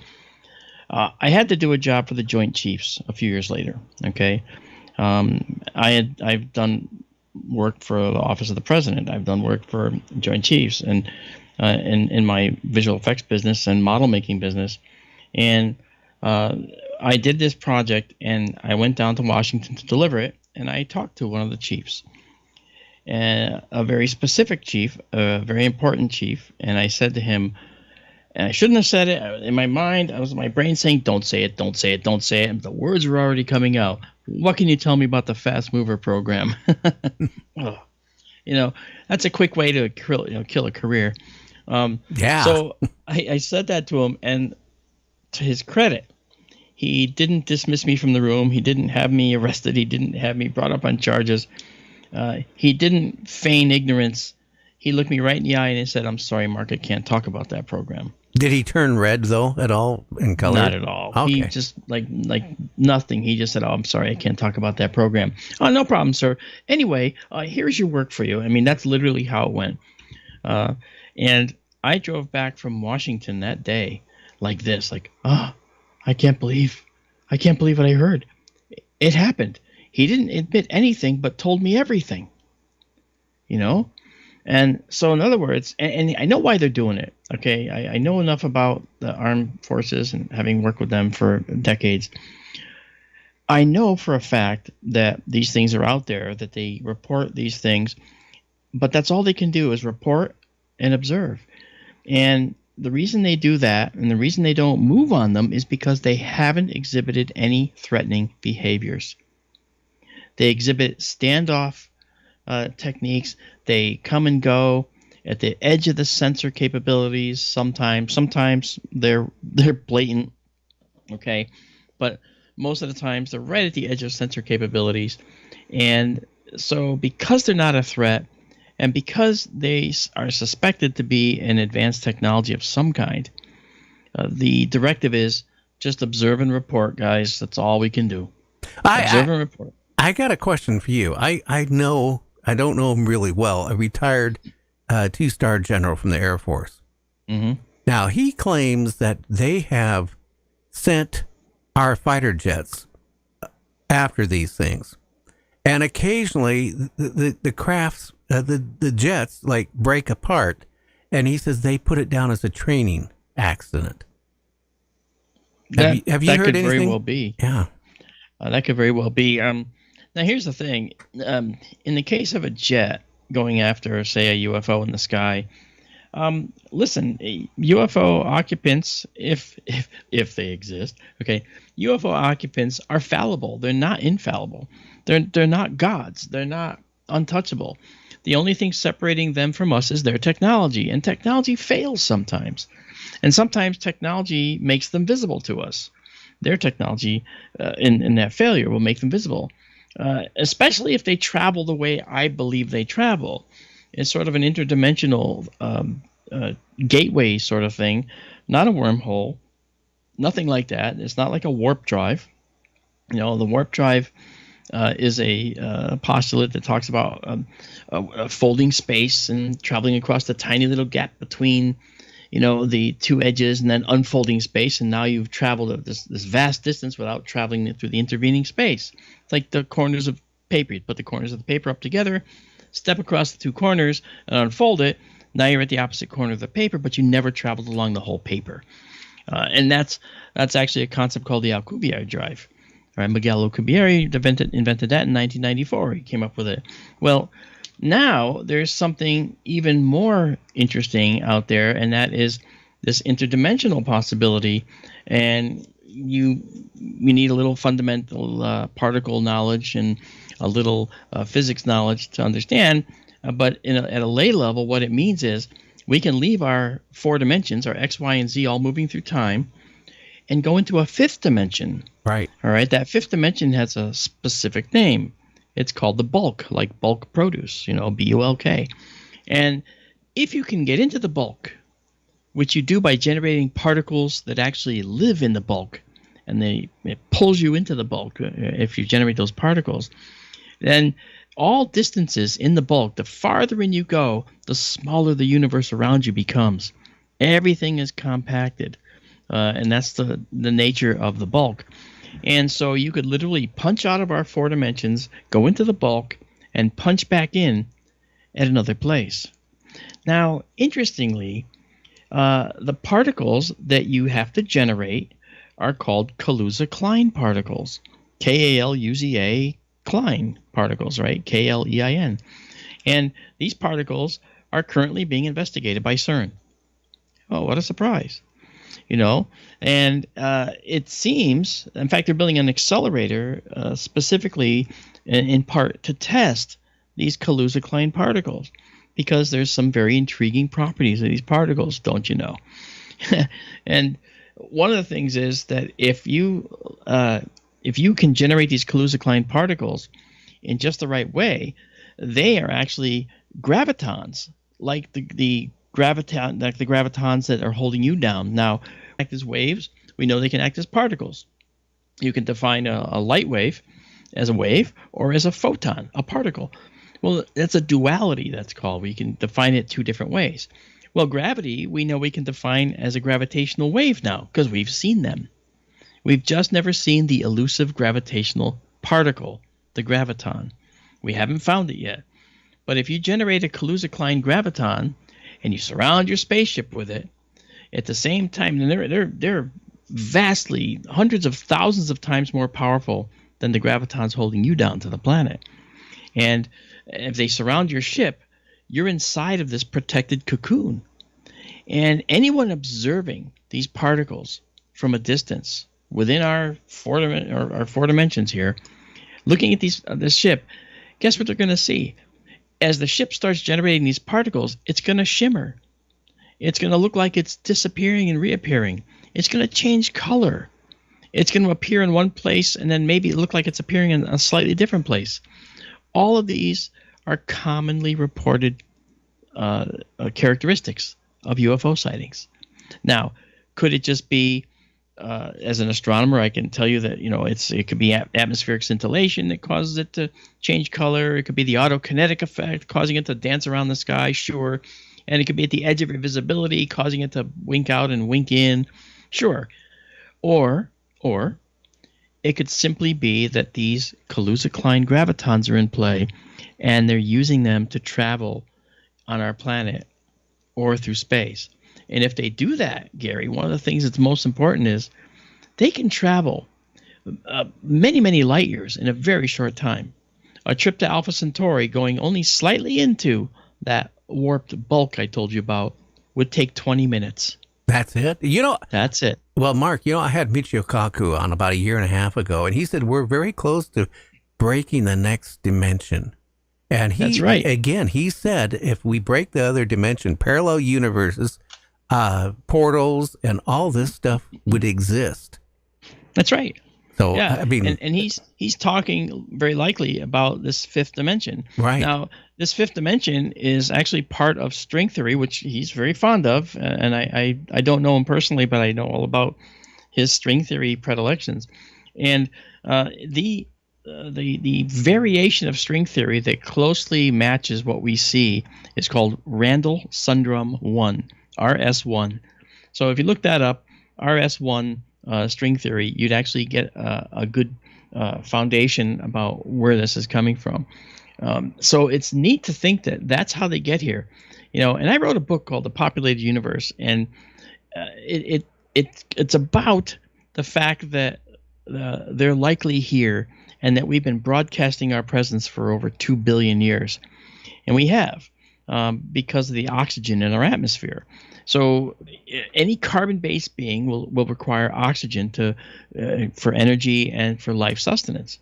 I had to do a job for the Joint Chiefs a few years later. Okay, I've done work for the Office of the President. I've done work for Joint Chiefs and in my visual effects business and model making business, and I did this project and I went down to Washington to deliver it, and I talked to one of the chiefs. And a very specific chief, a very important chief, and I said to him, and I shouldn't have said it. In my mind, I was in my brain saying, don't say it, don't say it, don't say it. And the words were already coming out. What can you tell me about the Fast Mover program? That's a quick way to kill a career. Yeah. So I said that to him, and to his credit, he didn't dismiss me from the room. He didn't have me arrested. He didn't have me brought up on charges. He didn't feign ignorance. He looked me right in the eye and he said, "I'm sorry, Mark, I can't talk about that program." Did he turn red, though, at all in color? Not at all. Okay. He just, like nothing. He just said, "Oh, I'm sorry, I can't talk about that program." "Oh, no problem, sir. Anyway, here's your work for you." I mean, that's literally how it went. And I drove back from Washington that day like this, like, oh, I can't believe what I heard. It happened. He didn't admit anything, but told me everything. You know? And so, in other words, and I know why they're doing it. Okay, I know enough about the armed forces and having worked with them for decades. I know for a fact that these things are out there, that they report these things, but that's all they can do is report and observe. And the reason they do that and the reason they don't move on them is because they haven't exhibited any threatening behaviors. They exhibit standoff techniques. They come and go at the edge of the sensor capabilities. Sometimes they're blatant, okay, but most of the times they're right at the edge of sensor capabilities. And so because they're not a threat and because they are suspected to be an advanced technology of some kind, the directive is just observe and report, guys. That's all we can do. Observe and report. I got a question for you. I don't know him really well. A retired 2-star general from the Air Force. Mm-hmm. Now, he claims that they have sent our fighter jets after these things. And occasionally, the crafts, the jets, like, break apart. And he says they put it down as a training accident. Have you heard anything? That could very well be. Yeah. That could very well be. Now, here's the thing. In the case of a jet going after, say, a UFO in the sky, listen, UFO occupants, if they exist, okay, UFO occupants are fallible. They're not infallible. They're not gods. They're not untouchable. The only thing separating them from us is their technology, and technology fails sometimes. And sometimes technology makes them visible to us. Their technology in that failure will make them visible. Especially if they travel the way I believe they travel. It's sort of an interdimensional gateway sort of thing, not a wormhole, nothing like that. It's not like a warp drive. You know, the warp drive is a postulate that talks about a folding space and traveling across the tiny little gap between, you know, the two edges, and then unfolding space, and now you've traveled this vast distance without traveling through the intervening space. It's like the corners of paper. You put the corners of the paper up together, step across the two corners, and unfold it. Now you're at the opposite corner of the paper, but you never traveled along the whole paper. And that's actually a concept called the Alcubierre drive. All right, Miguel Alcubierre invented that in 1994. He came up with it. Well, now there's something even more interesting out there, and that is this interdimensional possibility. And you need a little fundamental particle knowledge and a little physics knowledge to understand. But at a lay level, what it means is we can leave our 4 dimensions, our X, Y, and Z, all moving through time, and go into a 5th dimension. Right. All right. That 5th dimension has a specific name. It's called the bulk, like bulk produce, you know, bulk. And if you can get into the bulk, which you do by generating particles that actually live in the bulk, and it pulls you into the bulk if you generate those particles, then all distances in the bulk, the farther in you go, the smaller the universe around you becomes. Everything is compacted, and that's the nature of the bulk. And so you could literally punch out of our 4 dimensions, go into the bulk, and punch back in at another place. Now, interestingly, the particles that you have to generate are called Kaluza-Klein particles. K-A-L-U-Z-A Klein particles, right? K-L-E-I-N. And these particles are currently being investigated by CERN. Oh, what a surprise. You know, and it seems, in fact, they're building an accelerator specifically in part to test these Kaluza-Klein particles, because there's some very intriguing properties of these particles, don't you know? And one of the things is that if you can generate these Kaluza-Klein particles in just the right way, they are actually gravitons, like the gravitons that are holding you down. Now, act as waves. We know they can act as particles. You can define a light wave as a wave or as a photon, a particle. Well, that's a duality, that's called. We can define it 2 different ways. Well, gravity, we know we can define as a gravitational wave now because we've seen them. We've just never seen the elusive gravitational particle, the graviton. We haven't found it yet. But if you generate a Kaluza-Klein graviton and you surround your spaceship with it, at the same time, and they're vastly, hundreds of thousands of times more powerful than the gravitons holding you down to the planet. And if they surround your ship, you're inside of this protected cocoon. And anyone observing these particles from a distance within our four dimensions here, looking at this ship, guess what they're going to see? As the ship starts generating these particles, it's going to shimmer. It's going to look like it's disappearing and reappearing. It's going to change color. It's going to appear in one place and then maybe look like it's appearing in a slightly different place. All of these are commonly reported characteristics of UFO sightings. Now, could it just be, as an astronomer, I can tell you that it could be atmospheric scintillation that causes it to change color. It could be the autokinetic effect causing it to dance around the sky, sure. And it could be at the edge of your visibility causing it to wink out and wink in, sure. Or it could simply be that these Kaluza-Klein gravitons are in play and they're using them to travel on our planet or through space. And if they do that, Gary, one of the things that's most important is they can travel many, many light years in a very short time. A trip to Alpha Centauri going only slightly into that warped bulk I told you about would take 20 minutes. That's it? That's it. Well, Mark, I had Michio Kaku on about a year and a half ago, and he said we're very close to breaking the next dimension. And That's right. Again, he said if we break the other dimension, parallel universes, portals, and all this stuff would exist. That's right. So, yeah, I mean, and he's talking very likely about this fifth dimension. Right. Now, this fifth dimension is actually part of string theory, which he's very fond of. And I don't know him personally, but I know all about his string theory predilections. And the variation of string theory that closely matches what we see is called Randall-Sundrum 1, RS1. So if you look that up, RS1 string theory, you'd actually get a good foundation about where this is coming from. So it's neat to think that that's how they get here. And I wrote a book called The Populated Universe, and it's about the fact that they're likely here and that we've been broadcasting our presence for over 2 billion years. And we have, because of the oxygen in our atmosphere. So any carbon-based being will require oxygen for energy and for life sustenance.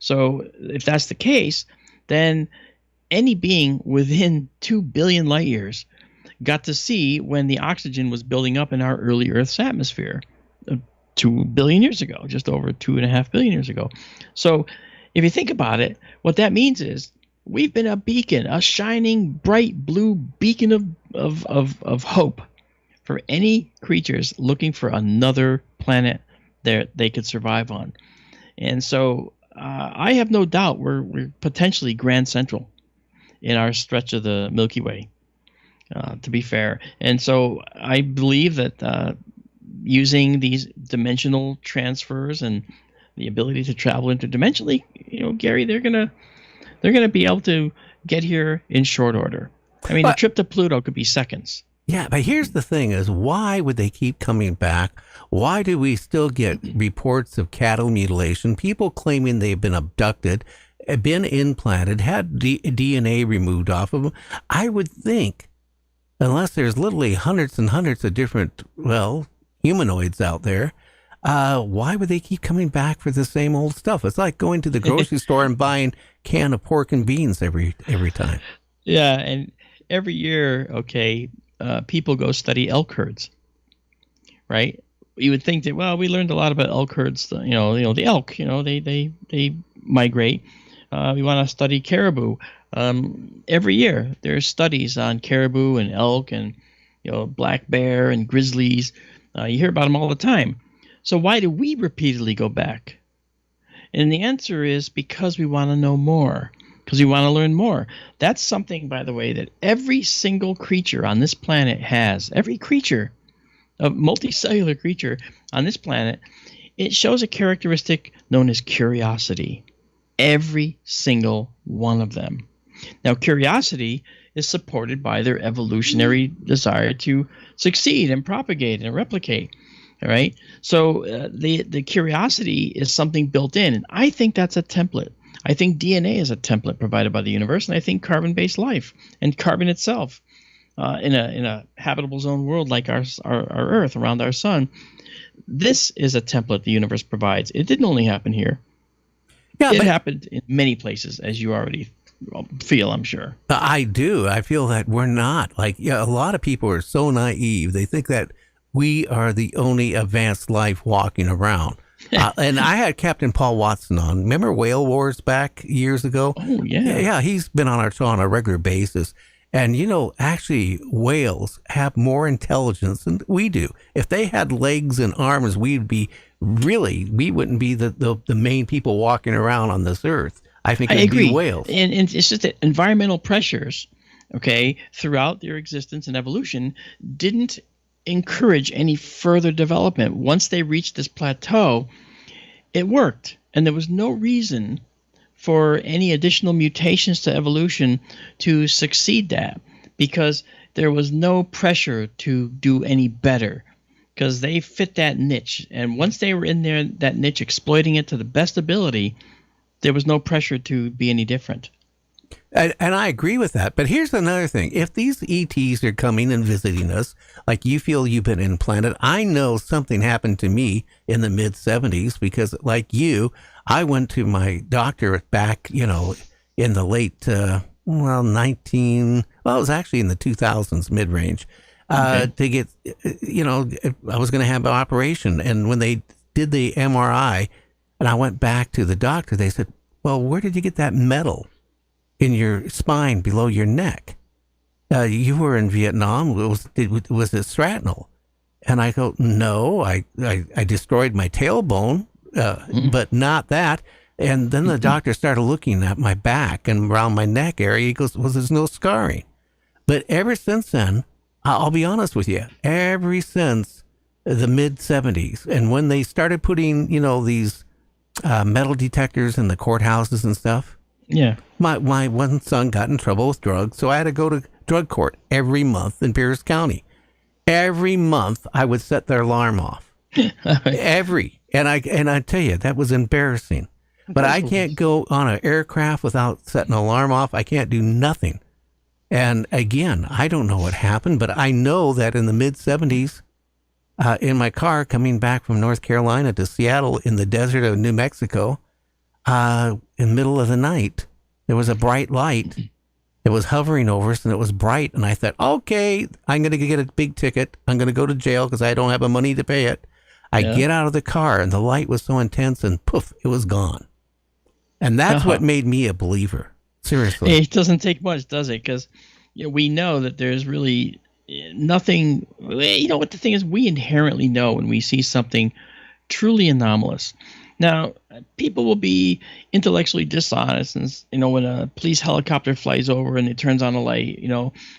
So if that's the case, then any being within 2 billion light years got to see when the oxygen was building up in our early Earth's atmosphere 2 billion years ago, just over 2.5 billion years ago. So if you think about it, what that means is we've been a beacon, a shining, bright blue beacon of hope for any creatures looking for another planet that they could survive on. And so I have no doubt we're potentially Grand Central in our stretch of the Milky Way, to be fair. And so I believe that using these dimensional transfers and the ability to travel interdimensionally, Gary, they're gonna be able to get here in short order. I mean, a trip to Pluto could be seconds. Yeah, but here's the thing is, why would they keep coming back? Why do we still get reports of cattle mutilation, people claiming they've been abducted, been implanted, had DNA removed off of them? I would think, unless there's literally hundreds and hundreds of different, humanoids out there, why would they keep coming back for the same old stuff? It's like going to the grocery store and buying a can of pork and beans every time. Yeah, and every year, people go study elk herds, right? You would think that, we learned a lot about elk herds. The elk, they migrate. We want to study caribou. Every year, there's studies on caribou and elk and black bear and grizzlies. You hear about them all the time. So why do we repeatedly go back? And the answer is because we want to know more. because we want to learn more. That's something, by the way, that every single creature on this planet has. Every creature, a multicellular creature on this planet, it shows a characteristic known as curiosity. Every single one of them. Now, curiosity is supported by their evolutionary desire to succeed and propagate and replicate. All right. So the curiosity is something built in. And I think that's a template. I think DNA is a template provided by the universe. And I think carbon-based life and carbon itself in a habitable zone world like our Earth around our sun, this is a template the universe provides. It didn't only happen here. Yeah, it happened in many places, as you already feel, I'm sure. I do. I feel that we're not. A lot of people are so naive. They think that we are the only advanced life walking around. And I had Captain Paul Watson on. Remember Whale Wars back years ago? Oh, yeah. Yeah, he's been on our show on a regular basis. And, actually, whales have more intelligence than we do. If they had legs and arms, we wouldn't be the main people walking around on this earth. I think it'd be whales. And it's just that environmental pressures, throughout their existence and evolution didn't encourage any further development. Once they reached this plateau, it worked. And there was no reason for any additional mutations to evolution to succeed that, because there was no pressure to do any better, because they fit that niche. And once they were in there, that niche, exploiting it to the best ability, there was no pressure to be any different. And I agree with that. But here's another thing. If these ETs are coming and visiting us, like you feel you've been implanted, I know something happened to me in the mid-'70s because, like you, I went to my doctor back, in the late, it was actually in the 2000s, mid-range, to get, I was going to have an operation. And when they did the MRI and I went back to the doctor, they said, well, where did you get that metal in your spine below your neck? You were in Vietnam. Was it shrapnel? And I go, no, I destroyed my tailbone, but not that. And then the doctor started looking at my back and around my neck area. He goes, well, there's no scarring. But ever since then, I'll be honest with you, ever since the mid-'70s, and when they started putting, these metal detectors in the courthouses and stuff, yeah, my one son got in trouble with drugs, so I had to go to drug court every month in Pierce County. Every month, I would set their alarm off. And I tell you, that was embarrassing. But I can't go on an aircraft without setting an alarm off. I can't do nothing. And again, I don't know what happened, but I know that in the mid-'70s, in my car coming back from North Carolina to Seattle in the desert of New Mexico, in the middle of the night, there was a bright light. It was hovering over us and it was bright. And I thought, okay, I'm going to get a big ticket. I'm going to go to jail because I don't have the money to pay it. I get out of the car and the light was so intense and poof, it was gone. And that's what made me a believer. Seriously. It doesn't take much, does it? Because we know that there's really nothing. What the thing is, we inherently know when we see something truly anomalous. Now, people will be intellectually dishonest, and when a police helicopter flies over and it turns on a light,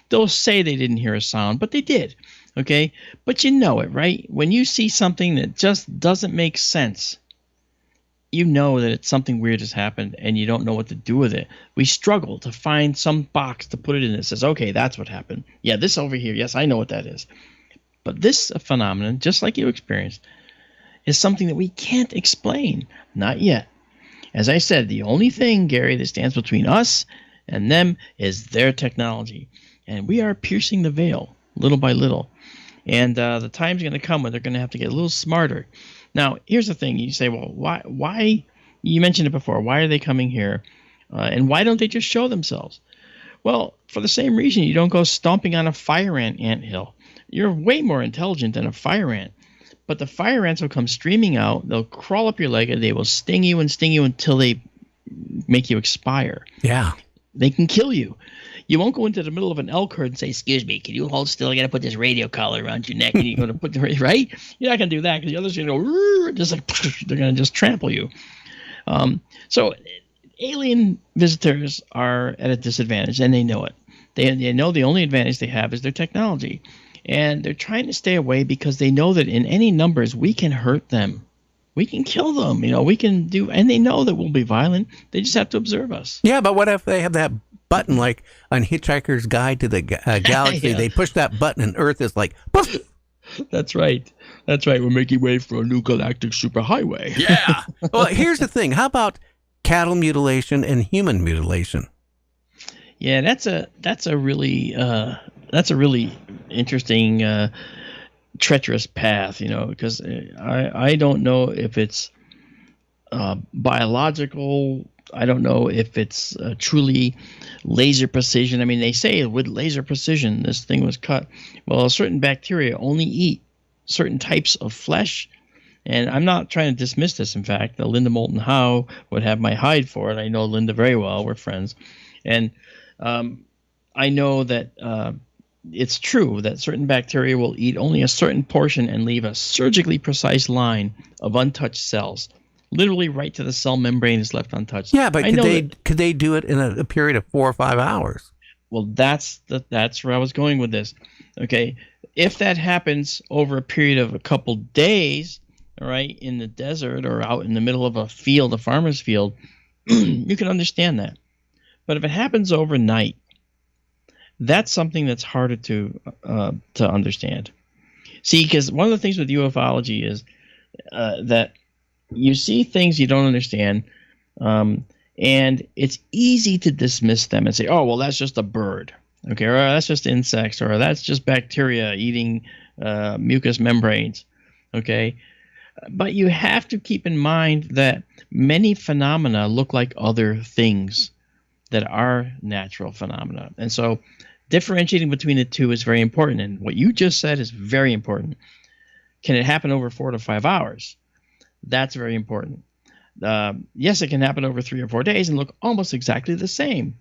they'll say they didn't hear a sound, but they did. Okay, but you know it, right? When you see something that just doesn't make sense, you know that it's something weird has happened, and you don't know what to do with it. We struggle to find some box to put it in that says, okay, that's what happened. Yeah, this over here, yes, I know what that is. But this phenomenon, just like you experienced, is something that we can't explain. Not yet. As I said, the only thing, Gary, that stands between us and them is their technology. And we are piercing the veil little by little. And the time's going to come when they're going to have to get a little smarter. Now, here's the thing. You say, well, why? You mentioned it before. Why are they coming here? And why don't they just show themselves? Well, for the same reason you don't go stomping on a fire ant hill. You're way more intelligent than a fire ant. But the fire ants will come streaming out. They'll crawl up your leg and they will sting you until they make you expire. Yeah. They can kill you. You won't go into the middle of an elk herd and say, excuse me, can you hold still? I got to put this radio collar around your neck. And you're going to put the right? You're not going to do that because the others are going to go, just like, they're going to just trample you. So alien visitors are at a disadvantage, and they know it. They know the only advantage they have is their technology. And they're trying to stay away because they know that in any numbers, we can hurt them. We can kill them. We can do, and they know that we'll be violent. They just have to observe us. Yeah, but what if they have that button like on Hitchhiker's Guide to the Galaxy? Yeah. They push that button and Earth is like, poof! That's right. We're making way for a new galactic superhighway. Yeah. Well, here's the thing. How about cattle mutilation and human mutilation? Yeah, that's a really interesting, treacherous path, because I don't know if it's biological. I don't know if it's truly laser precision. I mean, they say with laser precision, this thing was cut. Well, certain bacteria only eat certain types of flesh. And I'm not trying to dismiss this. In fact, Linda Moulton Howe would have my hide for it. I know Linda very well. We're friends. And I know that it's true that certain bacteria will eat only a certain portion and leave a surgically precise line of untouched cells. Literally right to the cell membrane is left untouched. Yeah, but could they do it in a period of 4 or 5 hours? Well, that's where I was going with this. Okay, if that happens over a period of a couple days, all right, in the desert or out in the middle of a field, a farmer's field, you can understand that. But if it happens overnight, that's something that's harder to understand. See, because one of the things with ufology is that you see things you don't understand, and it's easy to dismiss them and say, oh, well, that's just a bird, okay, or that's just insects, or that's just bacteria eating mucous membranes, okay? But you have to keep in mind that many phenomena look like other things that are natural phenomena. And so differentiating between the two is very important. And what you just said is very important. Can it happen over 4 to 5 hours? That's very important. Yes, it can happen over 3 or 4 days and look almost exactly the same.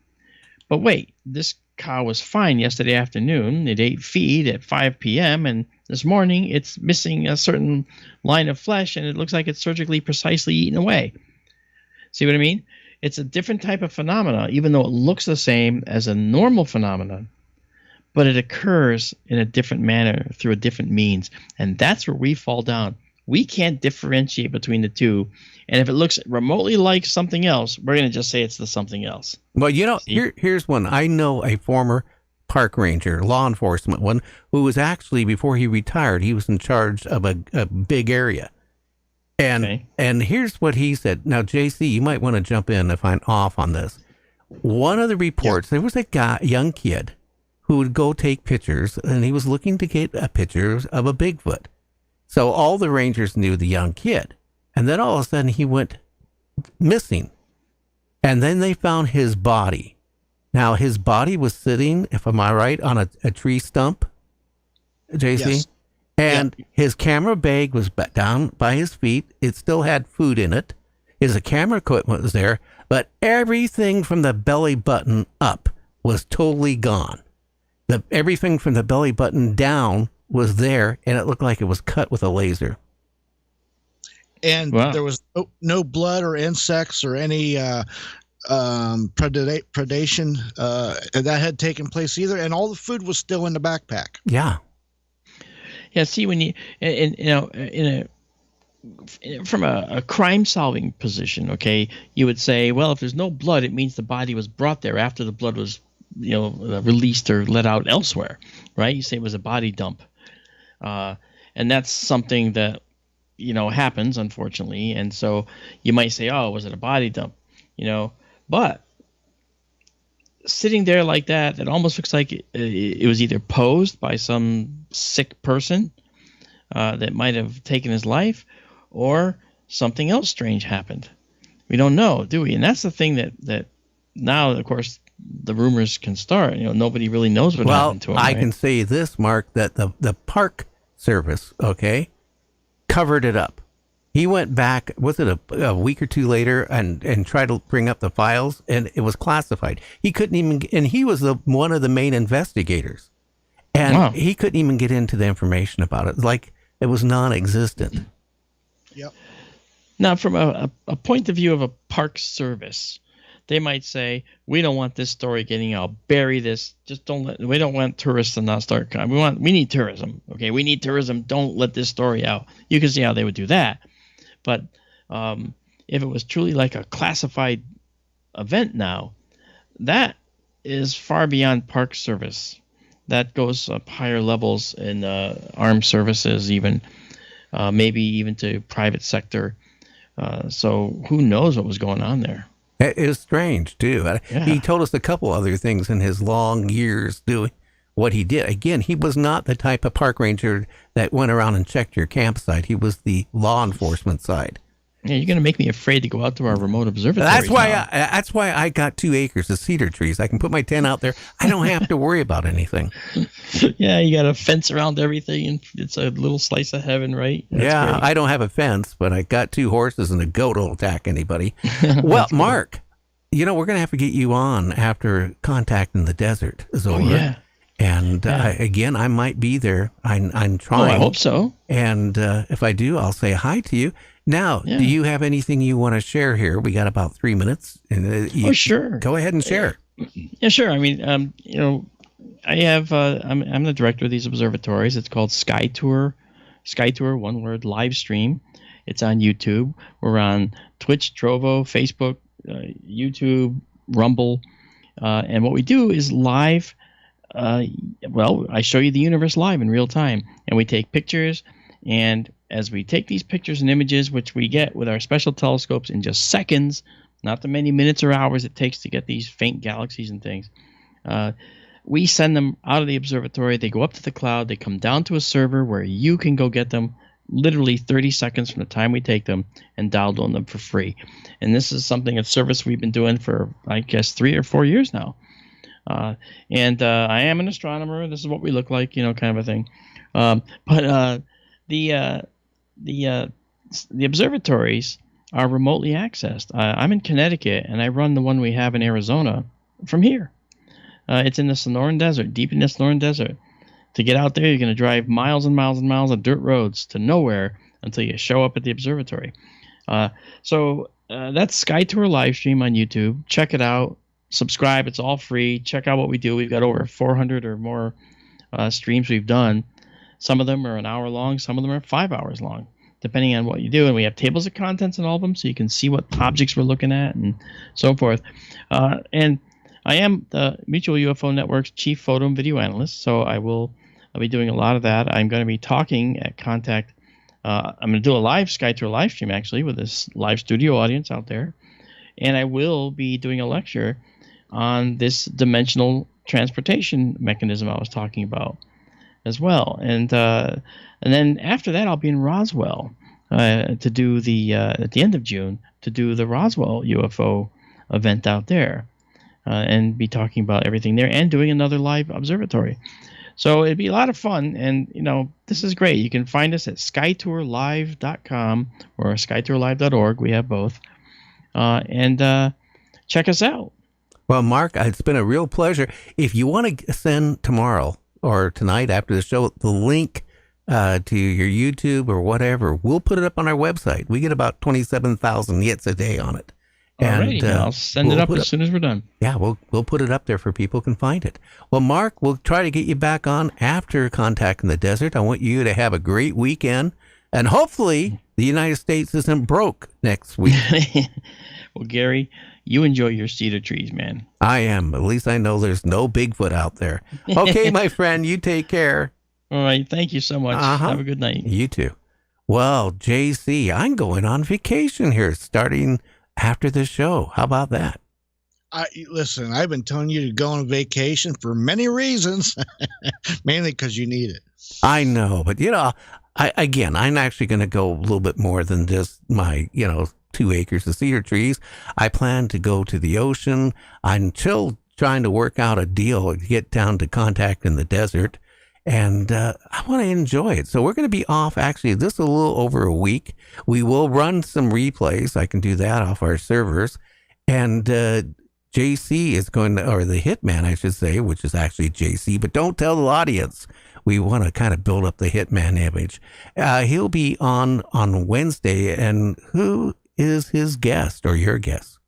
But wait, this cow was fine yesterday afternoon. It ate feed at 5 p.m. and this morning it's missing a certain line of flesh and it looks like it's surgically precisely eaten away. See what I mean? It's a different type of phenomena, even though it looks the same as a normal phenomenon, but it occurs in a different manner through a different means. And that's where we fall down. We can't differentiate between the two. And if it looks remotely like something else, we're going to just say it's the something else. Well, here's one. I know a former park ranger, law enforcement one, who was actually, before he retired, he was in charge of a big area. And here's what he said. Now, JC, you might want to jump in if I'm off on this. One of the reports, there was a young kid who would go take pictures, and he was looking to get a picture of a Bigfoot. So all the rangers knew the young kid. And then all of a sudden he went missing. And then they found his body. Now his body was sitting, if I'm right, on a tree stump, JC. Yes. And his camera bag was down by his feet. It still had food in it. His camera equipment was there. But everything from the belly button up was totally gone. Everything from the belly button down was there, and it looked like it was cut with a laser. And there was no blood or insects or any predation that had taken place either, and all the food was still in the backpack. Yeah. Yeah. See, when you, from a crime-solving position, okay, you would say, well, if there's no blood, it means the body was brought there after the blood was, released or let out elsewhere, right? You say it was a body dump. And that's something that, happens, unfortunately. And so you might say, oh, was it a body dump? But sitting there like that, it almost looks like it was either posed by some sick person that might have taken his life, or something else strange happened. We don't know, do we? And that's the thing that now, of course, the rumors can start. Nobody really knows what happened to him. I can say this, Mark, that the Park Service, covered it up. He went back, was it a week or two later, and tried to bring up the files, and it was classified. He couldn't even, and he was one of the main investigators, and he couldn't even get into the information about it. Like it was non-existent. Yep. Now, from a point of view of a park service, they might say, we don't want this story getting out. Bury this. Just we don't want tourists to not start coming. We need tourism. Okay, we need tourism. Don't let this story out. You can see how they would do that. But if it was truly like a classified event now, that is far beyond Park Service. That goes up higher levels in armed services, even maybe even to private sector. So who knows what was going on there? It is strange, too. Yeah. He told us a couple other things in his long years doing what he did. Again, he was not the type of park ranger that went around and checked your campsite. He was the law enforcement side. Yeah, you're going to make me afraid to go out to our remote observatory. That's why I got 2 acres of cedar trees. I can put my tent out there. I don't have to worry about anything. Yeah, you got a fence around everything, and it's a little slice of heaven, right? That's great. I don't have a fence, but I got 2 horses, and a goat will attack anybody. Well, Mark, we're going to have to get you on after Contacting the Desert is over. Oh, yeah. And again, I might be there. I'm trying. I hope so. And if I do, I'll say hi to you. Now, do you have anything you want to share here? We got about 3 minutes. And Sure. Go ahead and share. Yeah, sure. I mean, I have. I'm the director of these observatories. It's called SkyTour, one word, LiveStream. It's on YouTube. We're on Twitch, Trovo, Facebook, YouTube, Rumble, and what we do is live. I show you the universe live in real time, and we take pictures. And as we take these pictures and images, which we get with our special telescopes in just seconds, not the many minutes or hours it takes to get these faint galaxies and things, we send them out of the observatory. They go up to the cloud. They come down to a server where you can go get them literally 30 seconds from the time we take them and download them for free. And this is a service we've been doing for, I guess, 3 or 4 years now. And I am an astronomer. This is what we look like, kind of a thing. But the observatories are remotely accessed. I'm in Connecticut, and I run the one we have in Arizona from here. It's in the Sonoran Desert, deep in the Sonoran Desert. To get out there, you're going to drive miles and miles and miles of dirt roads to nowhere until you show up at the observatory. So that's SkyTour LiveStream on YouTube. Check it out. Subscribe. It's all free. Check out what we do. We've got over 400 or more streams we've done. Some of them are an hour long. Some of them are 5 hours long, depending on what you do. And we have tables of contents in all of them, so you can see what objects we're looking at and so forth. And I am the Mutual UFO Network's chief photo and video analyst, so I'll be doing a lot of that. I'm going to be talking at Contact. I'm going to do a live SkyTour live stream, actually, with this live studio audience out there. And I will be doing a lecture on this dimensional transportation mechanism I was talking about as well. And then after that, I'll be in Roswell to do at the end of June, to do the Roswell UFO event out there and be talking about everything there and doing another live observatory. So it'd be a lot of fun. And, this is great. You can find us at SkyTourLive.com or SkyTourLive.org. We have both. And check us out. Well, Mark, it's been a real pleasure. If you want to send tomorrow or tonight after the show the link to your YouTube or whatever, we'll put it up on our website. We get about 27,000 hits a day on it. And I'll send it up as soon as we're done. Yeah, we'll put it up there for people can find it. Well, Mark, we'll try to get you back on after Contacting the Desert. I want you to have a great weekend, and hopefully the United States isn't broke next week. Well, Gary, you enjoy your cedar trees, man. I am. At least I know there's no Bigfoot out there. Okay, my friend, you take care. All right. Thank you so much. Have a good night. You too. Well, JC, I'm going on vacation here starting after the show. How about that? Listen, I've been telling you to go on vacation for many reasons, mainly because you need it. I know, but I'm actually going to go a little bit more than just my, 2 acres of cedar trees. I plan to go to the ocean. I'm still trying to work out a deal to get down to Contacting the Desert, and I want to enjoy it. So we're going to be off actually this a little over a week. We will run some replays. I can do that off our servers, and JC is going to, or the Hitman, I should say, which is actually JC, but don't tell the audience. We want to kind of build up the Hitman image. He'll be on Wednesday, and who is his guest or your guest?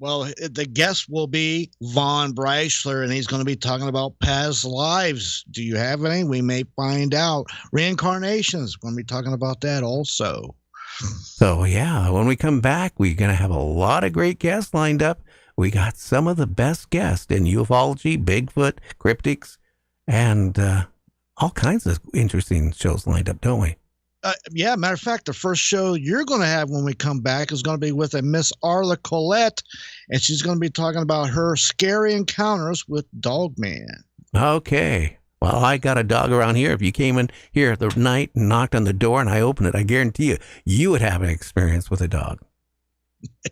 Well, the guest will be Von Breisler, and he's going to be talking about past lives. Do you have any? We may find out. Reincarnations, we're going to be talking about that also. So, yeah, when we come back, we're going to have a lot of great guests lined up. We got some of the best guests in ufology, Bigfoot, cryptics, and all kinds of interesting shows lined up, don't we? Yeah, matter of fact, the first show you're going to have when we come back is going to be with a Miss Arla Collette, and she's going to be talking about her scary encounters with Dogman. Okay. Well, I got a dog around here. If you came in here the night and knocked on the door and I opened it, I guarantee you, you would have an experience with a dog.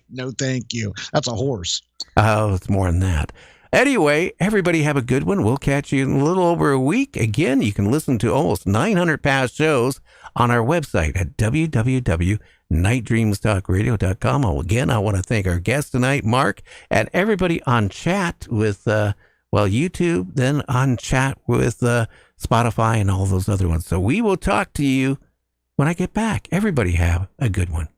No, thank you. That's a horse. Oh, it's more than that. Anyway, everybody have a good one. We'll catch you in a little over a week. Again, you can listen to almost 900 past shows on our website at www.nightdreamstalkradio.com. Again, I want to thank our guest tonight, Mark, and everybody on chat with, YouTube, then on chat with Spotify and all those other ones. So we will talk to you when I get back. Everybody have a good one.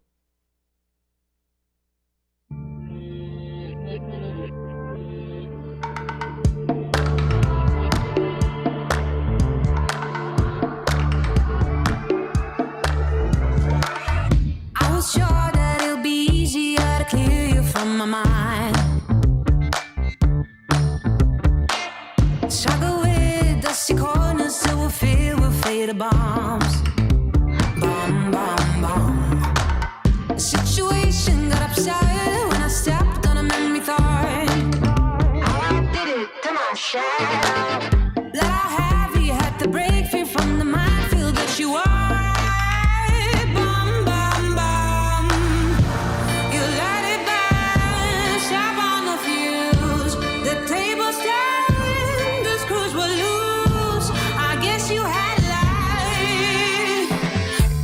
Sure that it'll be easier to clear you from my mind. Struggle with dusty corners till we're filled with fatal bombs. Bomb, bomb, bomb. The situation got upset when I stepped on a memory thought. I did it to myself.